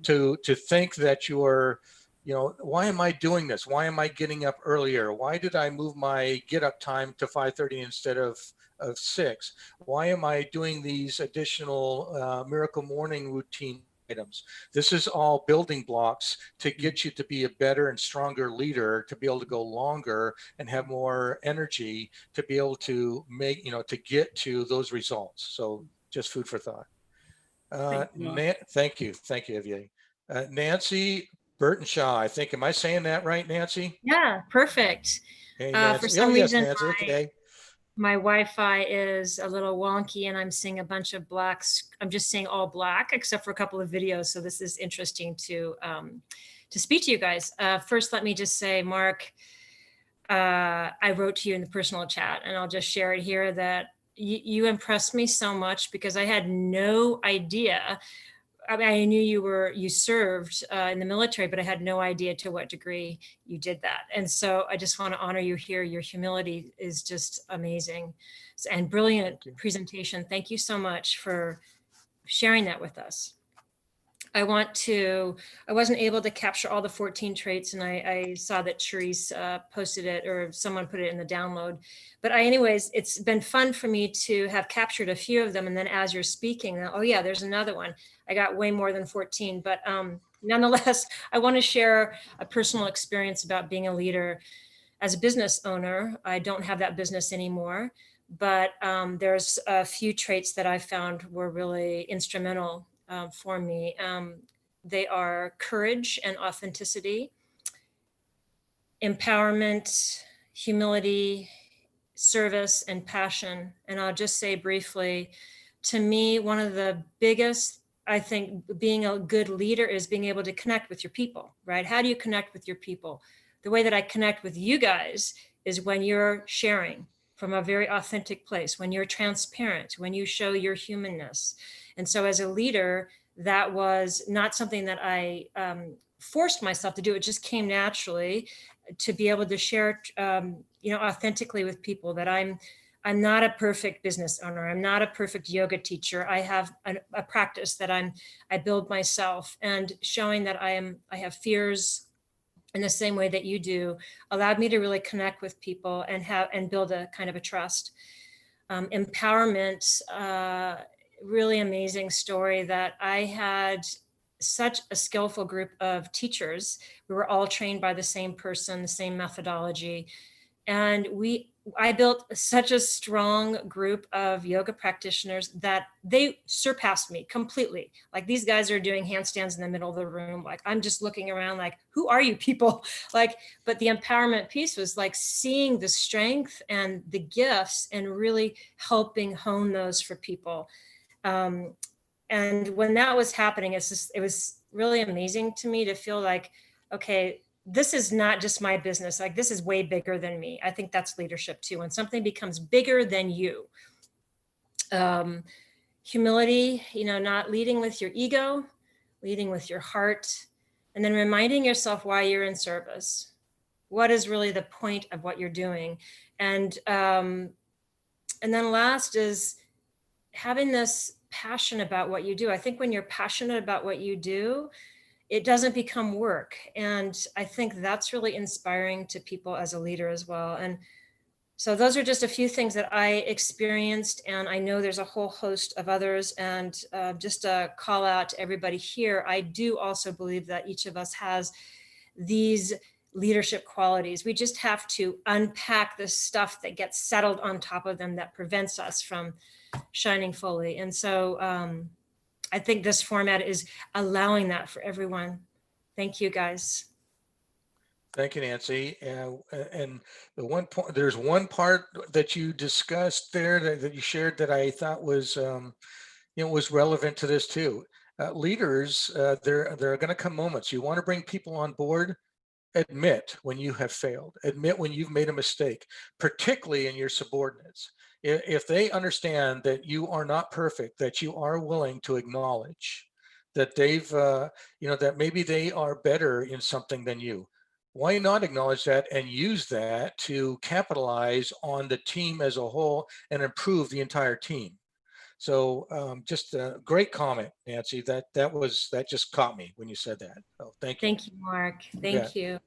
To think that you're, you know, why am I doing this? Why am I getting up earlier? Why did I move my get up time to 5:30 instead of 6? Why am I doing these additional miracle morning routine items? This is all building blocks to get you to be a better and stronger leader, to be able to go longer and have more energy, to be able to make, you know, to get to those results. So just food for thought. Thank you, Javier. Nancy Burtonshaw, I think. Am I saying that right, Nancy? Yeah, perfect. Hey, For Nancy. some Yes, reason, Nancy. Okay. my Wi-Fi is a little wonky, and I'm seeing a bunch of blacks. I'm just seeing all black except for a couple of videos. So this is interesting to speak to you guys. First, let me just say, Mark, I wrote to you in the personal chat, and I'll just share it here, that you impressed me so much, because I had no idea. I mean, I knew you served in the military, but I had no idea to what degree you did that. And so I just want to honor you here. Your humility is just amazing, and brilliant presentation. Thank you so much for sharing that with us. I wasn't able to capture all the 14 traits, and I saw that Charisse posted it, or someone put it in the download. But anyways, it's been fun for me to have captured a few of them. And then as you're speaking, oh yeah, there's another one. I got way more than 14, but nonetheless, I want to share a personal experience about being a leader. As a business owner, I don't have that business anymore, but there's a few traits that I found were really instrumental for me. They are courage and authenticity, empowerment, humility, service, and passion. And I'll just say briefly, to me, one of the biggest, I think, being a good leader is being able to connect with your people, right? How do you connect with your people? The way that I connect with you guys is when you're sharing from a very authentic place, when you're transparent, when you show your humanness. And so as a leader, that was not something that I forced myself to do. It just came naturally to be able to share, authentically with people, that I'm not a perfect business owner. I'm not a perfect yoga teacher. I have a practice that I build myself, and showing that I have fears in the same way that you do allowed me to really connect with people and build a kind of a trust. Empowerment, really amazing story, that I had such a skillful group of teachers. We were all trained by the same person, the same methodology. And I built such a strong group of yoga practitioners that they surpassed me completely. Like, these guys are doing handstands in the middle of the room. Like, I'm just looking around like, who are you people? Like, but the empowerment piece was like seeing the strength and the gifts and really helping hone those for people. And when that was happening, it was really amazing to me to feel like, okay, this is not just my business. Like, this is way bigger than me. I think that's leadership too. When something becomes bigger than you. Humility, not leading with your ego, leading with your heart, and then reminding yourself why you're in service. What is really the point of what you're doing? And then last is having this passion about what you do. I think when you're passionate about what you do, it doesn't become work. And I think that's really inspiring to people as a leader as well. And so those are just a few things that I experienced, and I know there's a whole host of others. And just a call out to everybody here, I do also believe that each of us has these leadership qualities. We just have to unpack the stuff that gets settled on top of them that prevents us from shining fully. And so I think this format is allowing that for everyone. Thank you, guys. Thank you, Nancy. And the one point, there's one part that you discussed there that you shared that I thought was, was relevant to this too. Leaders, there are going to come moments you want to bring people on board. Admit when you have failed. Admit when you've made a mistake, particularly in your subordinates. If they understand that you are not perfect, that you are willing to acknowledge that they've, that maybe they are better in something than you. Why not acknowledge that and use that to capitalize on the team as a whole and improve the entire team? So just a great comment, Nancy. That just caught me when you said that. So thank you. Thank you, Mark. Thank you.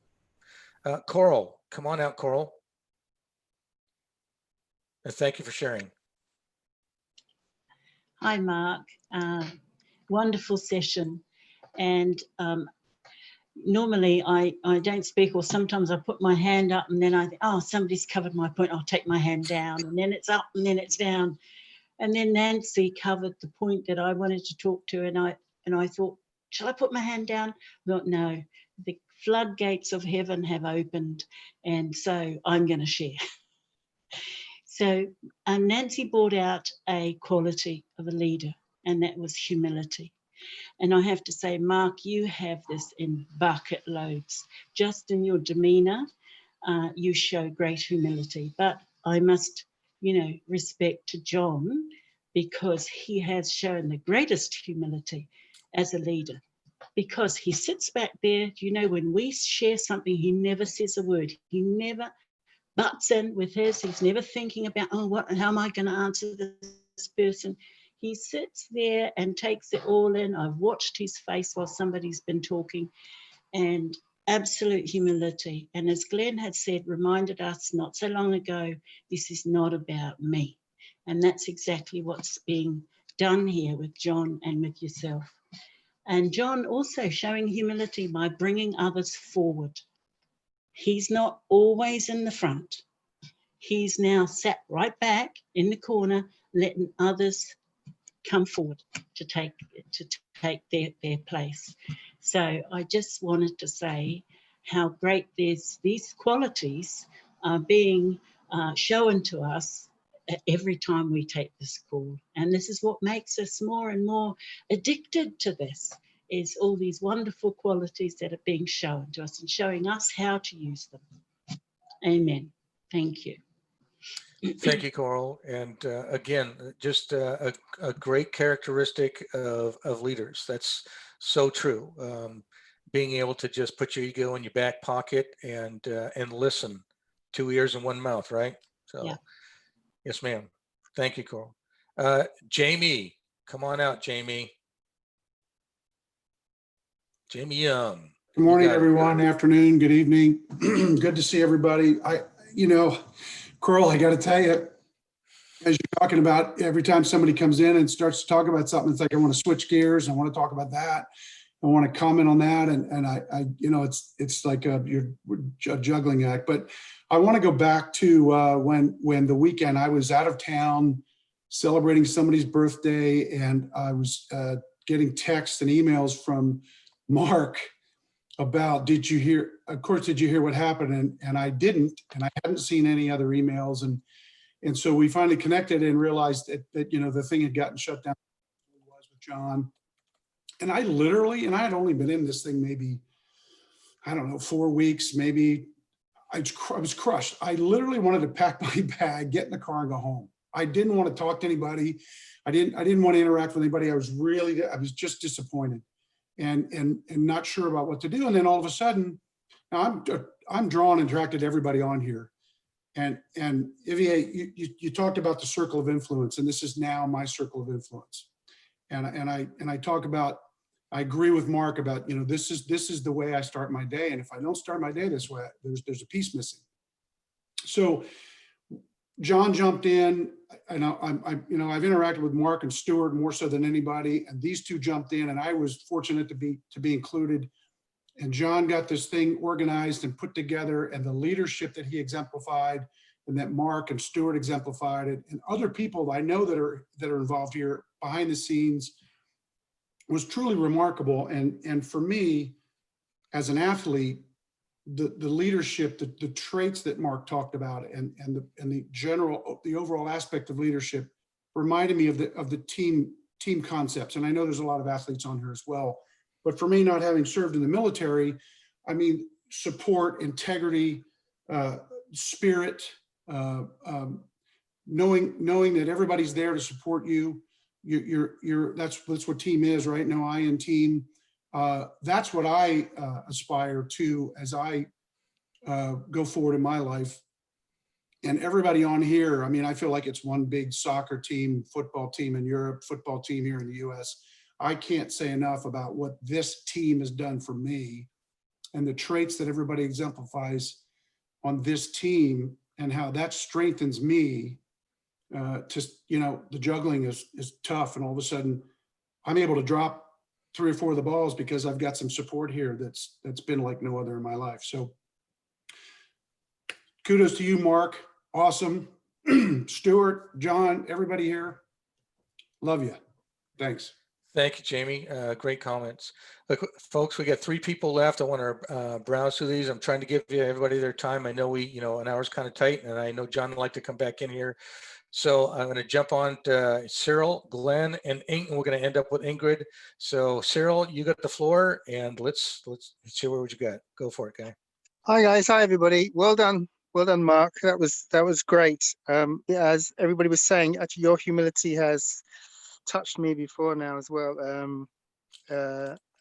Coral, come on out, Coral. And thank you for sharing. Hi, Mark. Wonderful session. And normally I don't speak, or sometimes I put my hand up and then I think, oh, somebody's covered my point. I'll take my hand down, and then it's up and then it's down. And then Nancy covered the point that I wanted to talk to, and I thought, shall I put my hand down? I thought, no, the floodgates of heaven have opened, and so I'm going to share. So Nancy brought out a quality of a leader, and that was humility. And I have to say, Mark, you have this in bucket loads. Just in your demeanour, you show great humility. But I must, respect to John, because he has shown the greatest humility as a leader, because he sits back there. When we share something, he never says a word. He never butts in with his. He's never thinking about, how am I going to answer this person? He sits there and takes it all in. I've watched his face while somebody's been talking, and absolute humility. And as Glenn had said, reminded us not so long ago, this is not about me. And that's exactly what's being done here with John and with yourself. And John also showing humility by bringing others forward. He's not always in the front. He's now sat right back in the corner, letting others come forward to take their place. So I just wanted to say how great these qualities are being shown to us every time we take this call. And this is what makes us more and more addicted to this, is all these wonderful qualities that are being shown to us and showing us how to use them. Amen. Thank you. Thank you, Coral. And again, just a great characteristic of leaders. That's so true. Being able to just put your ego in your back pocket and listen. 2 ears and 1 mouth, right? So, yeah. Yes, ma'am. Thank you, Coral. Jamie, come on out, Jamie. Jamie Young. Good morning, everyone. Afternoon, good evening. Good to see everybody. Coral, I got to tell you, as you're talking about, every time somebody comes in and starts to talk about something, it's like, I want to switch gears. I want to talk about that. I want to comment on that. And I it's like you're a juggling act. But I want to go back to when the weekend I was out of town celebrating somebody's birthday, and I was getting texts and emails from Mark about, did you hear what happened? And I didn't, and I hadn't seen any other emails. And so we finally connected and realized that the thing had gotten shut down with John. And I had only been in this thing maybe, 4 weeks, maybe. I was crushed. I literally wanted to pack my bag, get in the car and go home. I didn't want to talk to anybody. I didn't want to interact with anybody. I was just disappointed and not sure about what to do. And then all of a sudden, now I'm drawn and attracted to everybody on here. And Ivier, you talked about the circle of influence, and this is now my circle of influence. And I talk about, I agree with Mark about, this is the way I start my day. And if I don't start my day this way, there's a piece missing. So John jumped in, and I've interacted with Mark and Stuart more so than anybody, and these two jumped in, and I was fortunate to be included. And John got this thing organized and put together, and the leadership that he exemplified, and that Mark and Stuart exemplified it, and other people I know that are involved here behind the scenes, was truly remarkable. And for me, as an athlete, the leadership, the traits that Mark talked about, and the overall aspect of leadership reminded me of the team concepts. And I know there's a lot of athletes on here as well. But for me, not having served in the military, I mean, support, integrity, spirit, knowing that everybody's there to support you. That's what team is, right? No I in team. That's what I aspire to as I go forward in my life. And everybody on here, I mean, I feel like it's one big soccer team, football team in Europe, football team here in the US. I can't say enough about what this team has done for me and the traits that everybody exemplifies on this team, and how that strengthens me. The juggling is tough, and all of a sudden I'm able to drop 3 or 4 of the balls because I've got some support here that's been like no other in my life. So kudos to you, Mark. Awesome. Stuart, John, everybody here. Love you. Thanks. Thank you, Jamie. Great comments. Look, folks, we got 3 people left. I want to browse through these. I'm trying to give everybody their time. I know an hour's kind of tight, and I know John would like to come back in here. So I'm going to jump on to Cyril, Glenn, and we're going to end up with Ingrid. So Cyril, you got the floor, and let's see what you got. Go for it, guy. Hi guys, hi everybody. Well done, Mark. That was great. As everybody was saying, actually your humility has touched me before now as well.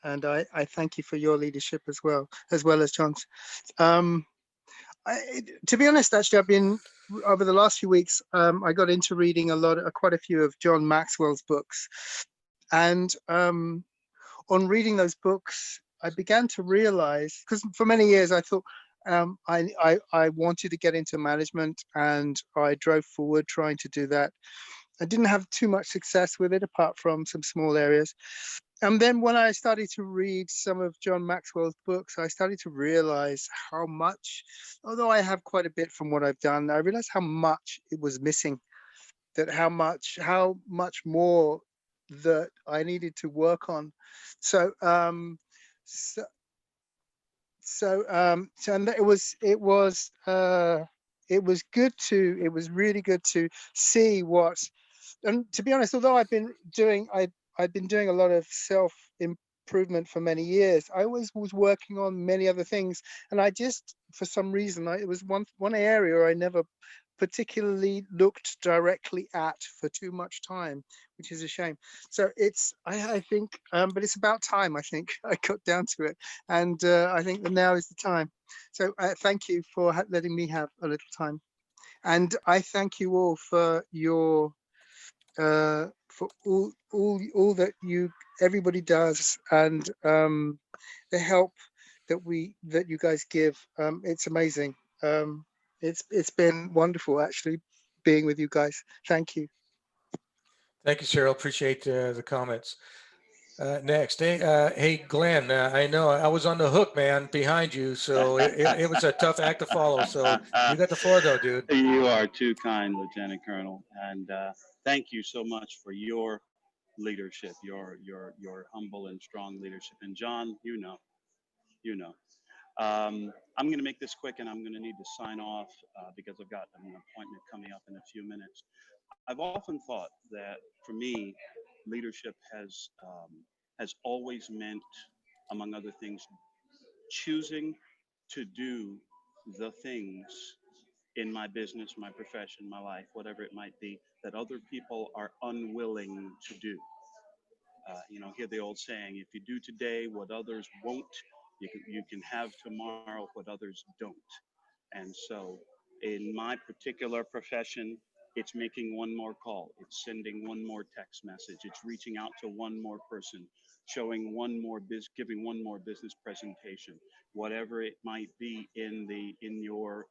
And I thank you for your leadership as well as John's. To be honest, actually, I've been over the last few weeks. I got into reading quite a few of John Maxwell's books, and on reading those books, I began to realize, because for many years I thought I wanted to get into management, and I drove forward trying to do that. I didn't have too much success with it, apart from some small areas. And then when I started to read some of John Maxwell's books, I started to realize how much, although I have quite a bit from what I've done, I realized how much it was missing, that how much more that I needed to work on. And it was really good to see what. And to be honest, although I've been doing a lot of self improvement for many years, I always was working on many other things, and I just, for some reason, it was one area I never particularly looked directly at for too much time, which is a shame. So I think, but it's about time. I think I got down to it, and I think that now is the time. So thank you for letting me have a little time, and I thank you all for your. For all that everybody does, and the help that you guys give. It's amazing. It's been wonderful actually being with you guys. Thank you. Thank you, Cyril. Appreciate the comments. Next, hey, Glenn, I know I was on the hook, man, behind you, so it was a tough act to follow. So you got the floor, though, dude. You are too kind, Lieutenant Colonel, and thank you so much for your leadership, your humble and strong leadership. And John, you know. I'm going to make this quick, and I'm going to need to sign off because I've got an appointment coming up in a few minutes. I've often thought that for me, leadership has always meant, among other things, choosing to do the things in my business, my profession, my life, whatever it might be, that other people are unwilling to do. Hear the old saying, if you do today what others won't, you can have tomorrow what others don't. And so In my particular profession, it's making one more call, it's sending one more text message, it's reaching out to one more person, showing one more giving one more business presentation, whatever it might be in your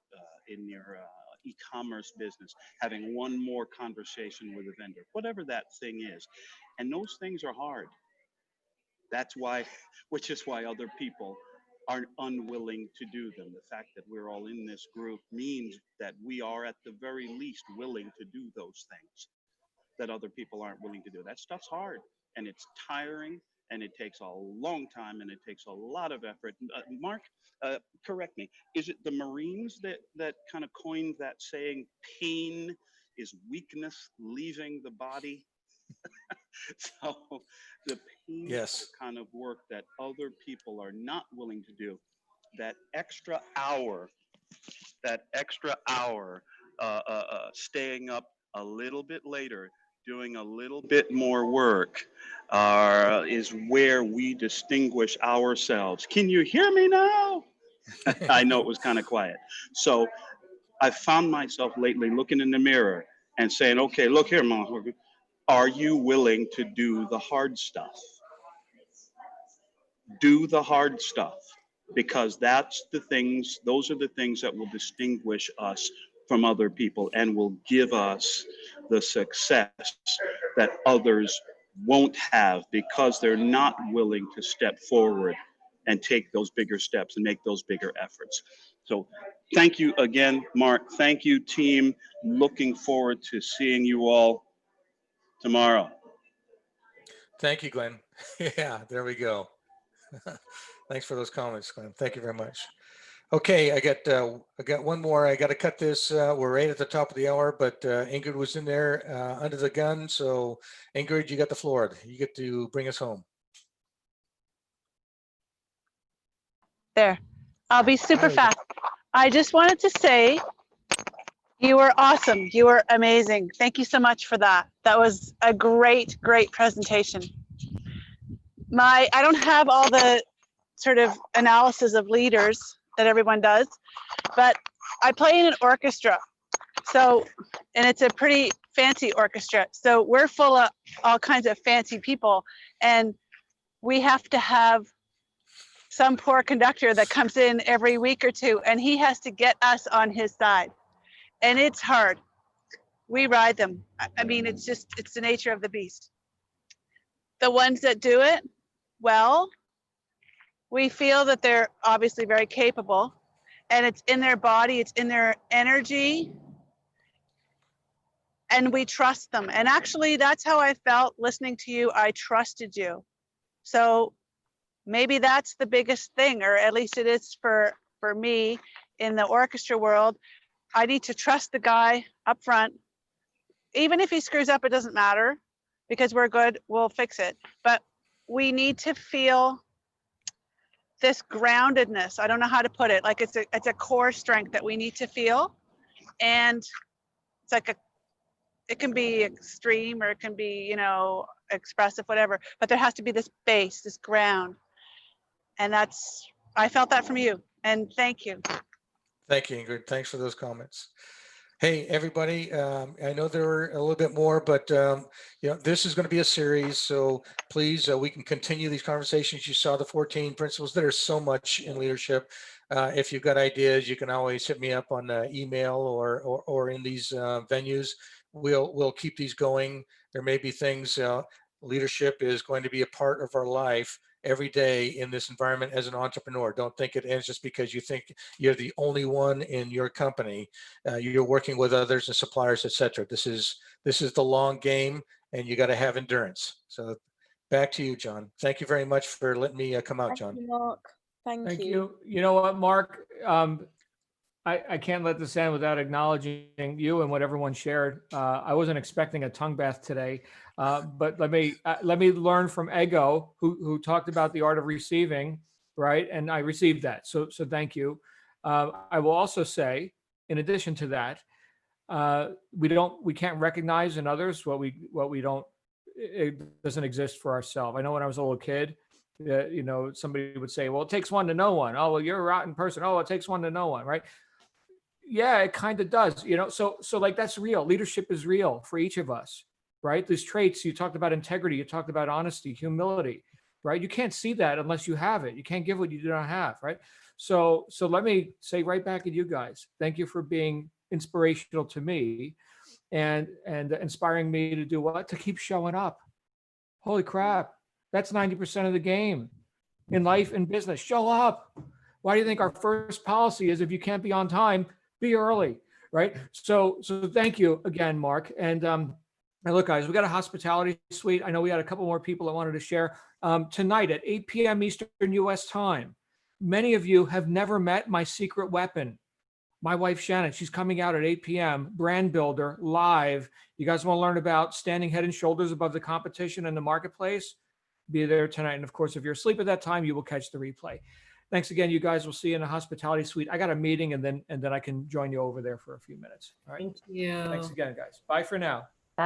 e-commerce business, having one more conversation with a vendor, whatever that thing is. And those things are hard. That's why, which is why other people are unwilling to do them. The fact that we're all in this group means that we are at the very least willing to do those things that other people aren't willing to do. That stuff's hard and it's tiring and it takes a long time and it takes a lot of effort. Mark, correct me, is it the Marines that kind of coined that saying, pain is weakness leaving the body? So the painful Yes. kind of work that other people are not willing to do, that extra hour, staying up a little bit later, doing a little bit more work, is where we distinguish ourselves. Can you hear me now? I know it was kind of quiet. So I found myself lately looking in the mirror and saying, okay, look here, Mom. Are you willing to do the hard stuff? Do the hard stuff, because those are the things that will distinguish us from other people and will give us the success that others won't have because they're not willing to step forward and take those bigger steps and make those bigger efforts. So thank you again, Mark. Thank you, team. Looking forward to seeing you all tomorrow. Thank you, Glenn. Yeah, there we go. Thanks for those comments, Glenn. Thank you very much. Okay, I got one more. I got to cut this. We're right at the top of the hour, but Ingrid was in there under the gun. So Ingrid, you got the floor. You get to bring us home. There, I'll be super fast. I just wanted to say you were awesome. You were amazing. Thank you so much for that. That was a great, great presentation. I don't have all the sort of analysis of leaders that everyone does, but I play in an orchestra. So, and it's a pretty fancy orchestra. So we're full of all kinds of fancy people, and we have to have some poor conductor that comes in every week or two, and he has to get us on his side. And it's hard. We ride them. I mean, it's the nature of the beast. The ones that do it well, we feel that they're obviously very capable, and it's in their body, it's in their energy, and we trust them. And actually, that's how I felt listening to you. I trusted you. So maybe that's the biggest thing, or at least it is for me in the orchestra world. I need to trust the guy up front. Even if he screws up, it doesn't matter because we're good, we'll fix it. But we need to feel this groundedness. I don't know how to put it. Like it's a core strength that we need to feel. And it's like it can be extreme or it can be, expressive, whatever, but there has to be this base, this ground. And I felt that from you. And thank you. Thank you, Ingrid. Thanks for those comments. Hey, everybody, I know there were a little bit more, but this is going to be a series. So please, we can continue these conversations. You saw the 14 principles. There's so much in leadership. If you've got ideas, you can always hit me up on email or in these venues. We'll keep these going. There may be things, leadership is going to be a part of our life every day in this environment as an entrepreneur. Don't think it ends just because you think you're the only one in your company. You're working with others and suppliers, etc. This is the long game, and you got to have endurance. So back to you, John. Thank you very much for letting me come out, John. Thank you, Mark. Thank you. You know what, Mark? I can't let this end without acknowledging you and what everyone shared. I wasn't expecting a tongue bath today, but let me learn from Ego, who talked about the art of receiving, right? And I received that. So thank you. I will also say, in addition to that, we can't recognize in others what we don't. It doesn't exist for ourselves. I know when I was a little kid, somebody would say, "Well, it takes one to know one." Oh, well, you're a rotten person. Oh, it takes one to know one, right? Yeah, it kind of does, you know, so like that's real. Leadership is real for each of us, right? These traits, you talked about integrity, you talked about honesty, humility, right? You can't see that unless you have it. You can't give what you do not have, right? So let me say right back at you guys, thank you for being inspirational to me and inspiring me to do what? To keep showing up. Holy crap. That's 90% of the game in life and business. Show up. Why do you think our first policy is if you can't be on time, be early, right? So thank you again, Mark. And look, guys, we got a hospitality suite. I know we had a couple more people that wanted to share. Tonight at 8 p.m. Eastern US time, many of you have never met my secret weapon, my wife, Shannon. She's coming out at 8 p.m., Brand Builder, live. You guys want to learn about standing head and shoulders above the competition in the marketplace? Be there tonight. And of course, if you're asleep at that time, you will catch the replay. Thanks again, you guys. We'll see you in the hospitality suite. I got a meeting and then I can join you over there for a few minutes. All right. Thank you. Thanks again, guys. Bye for now.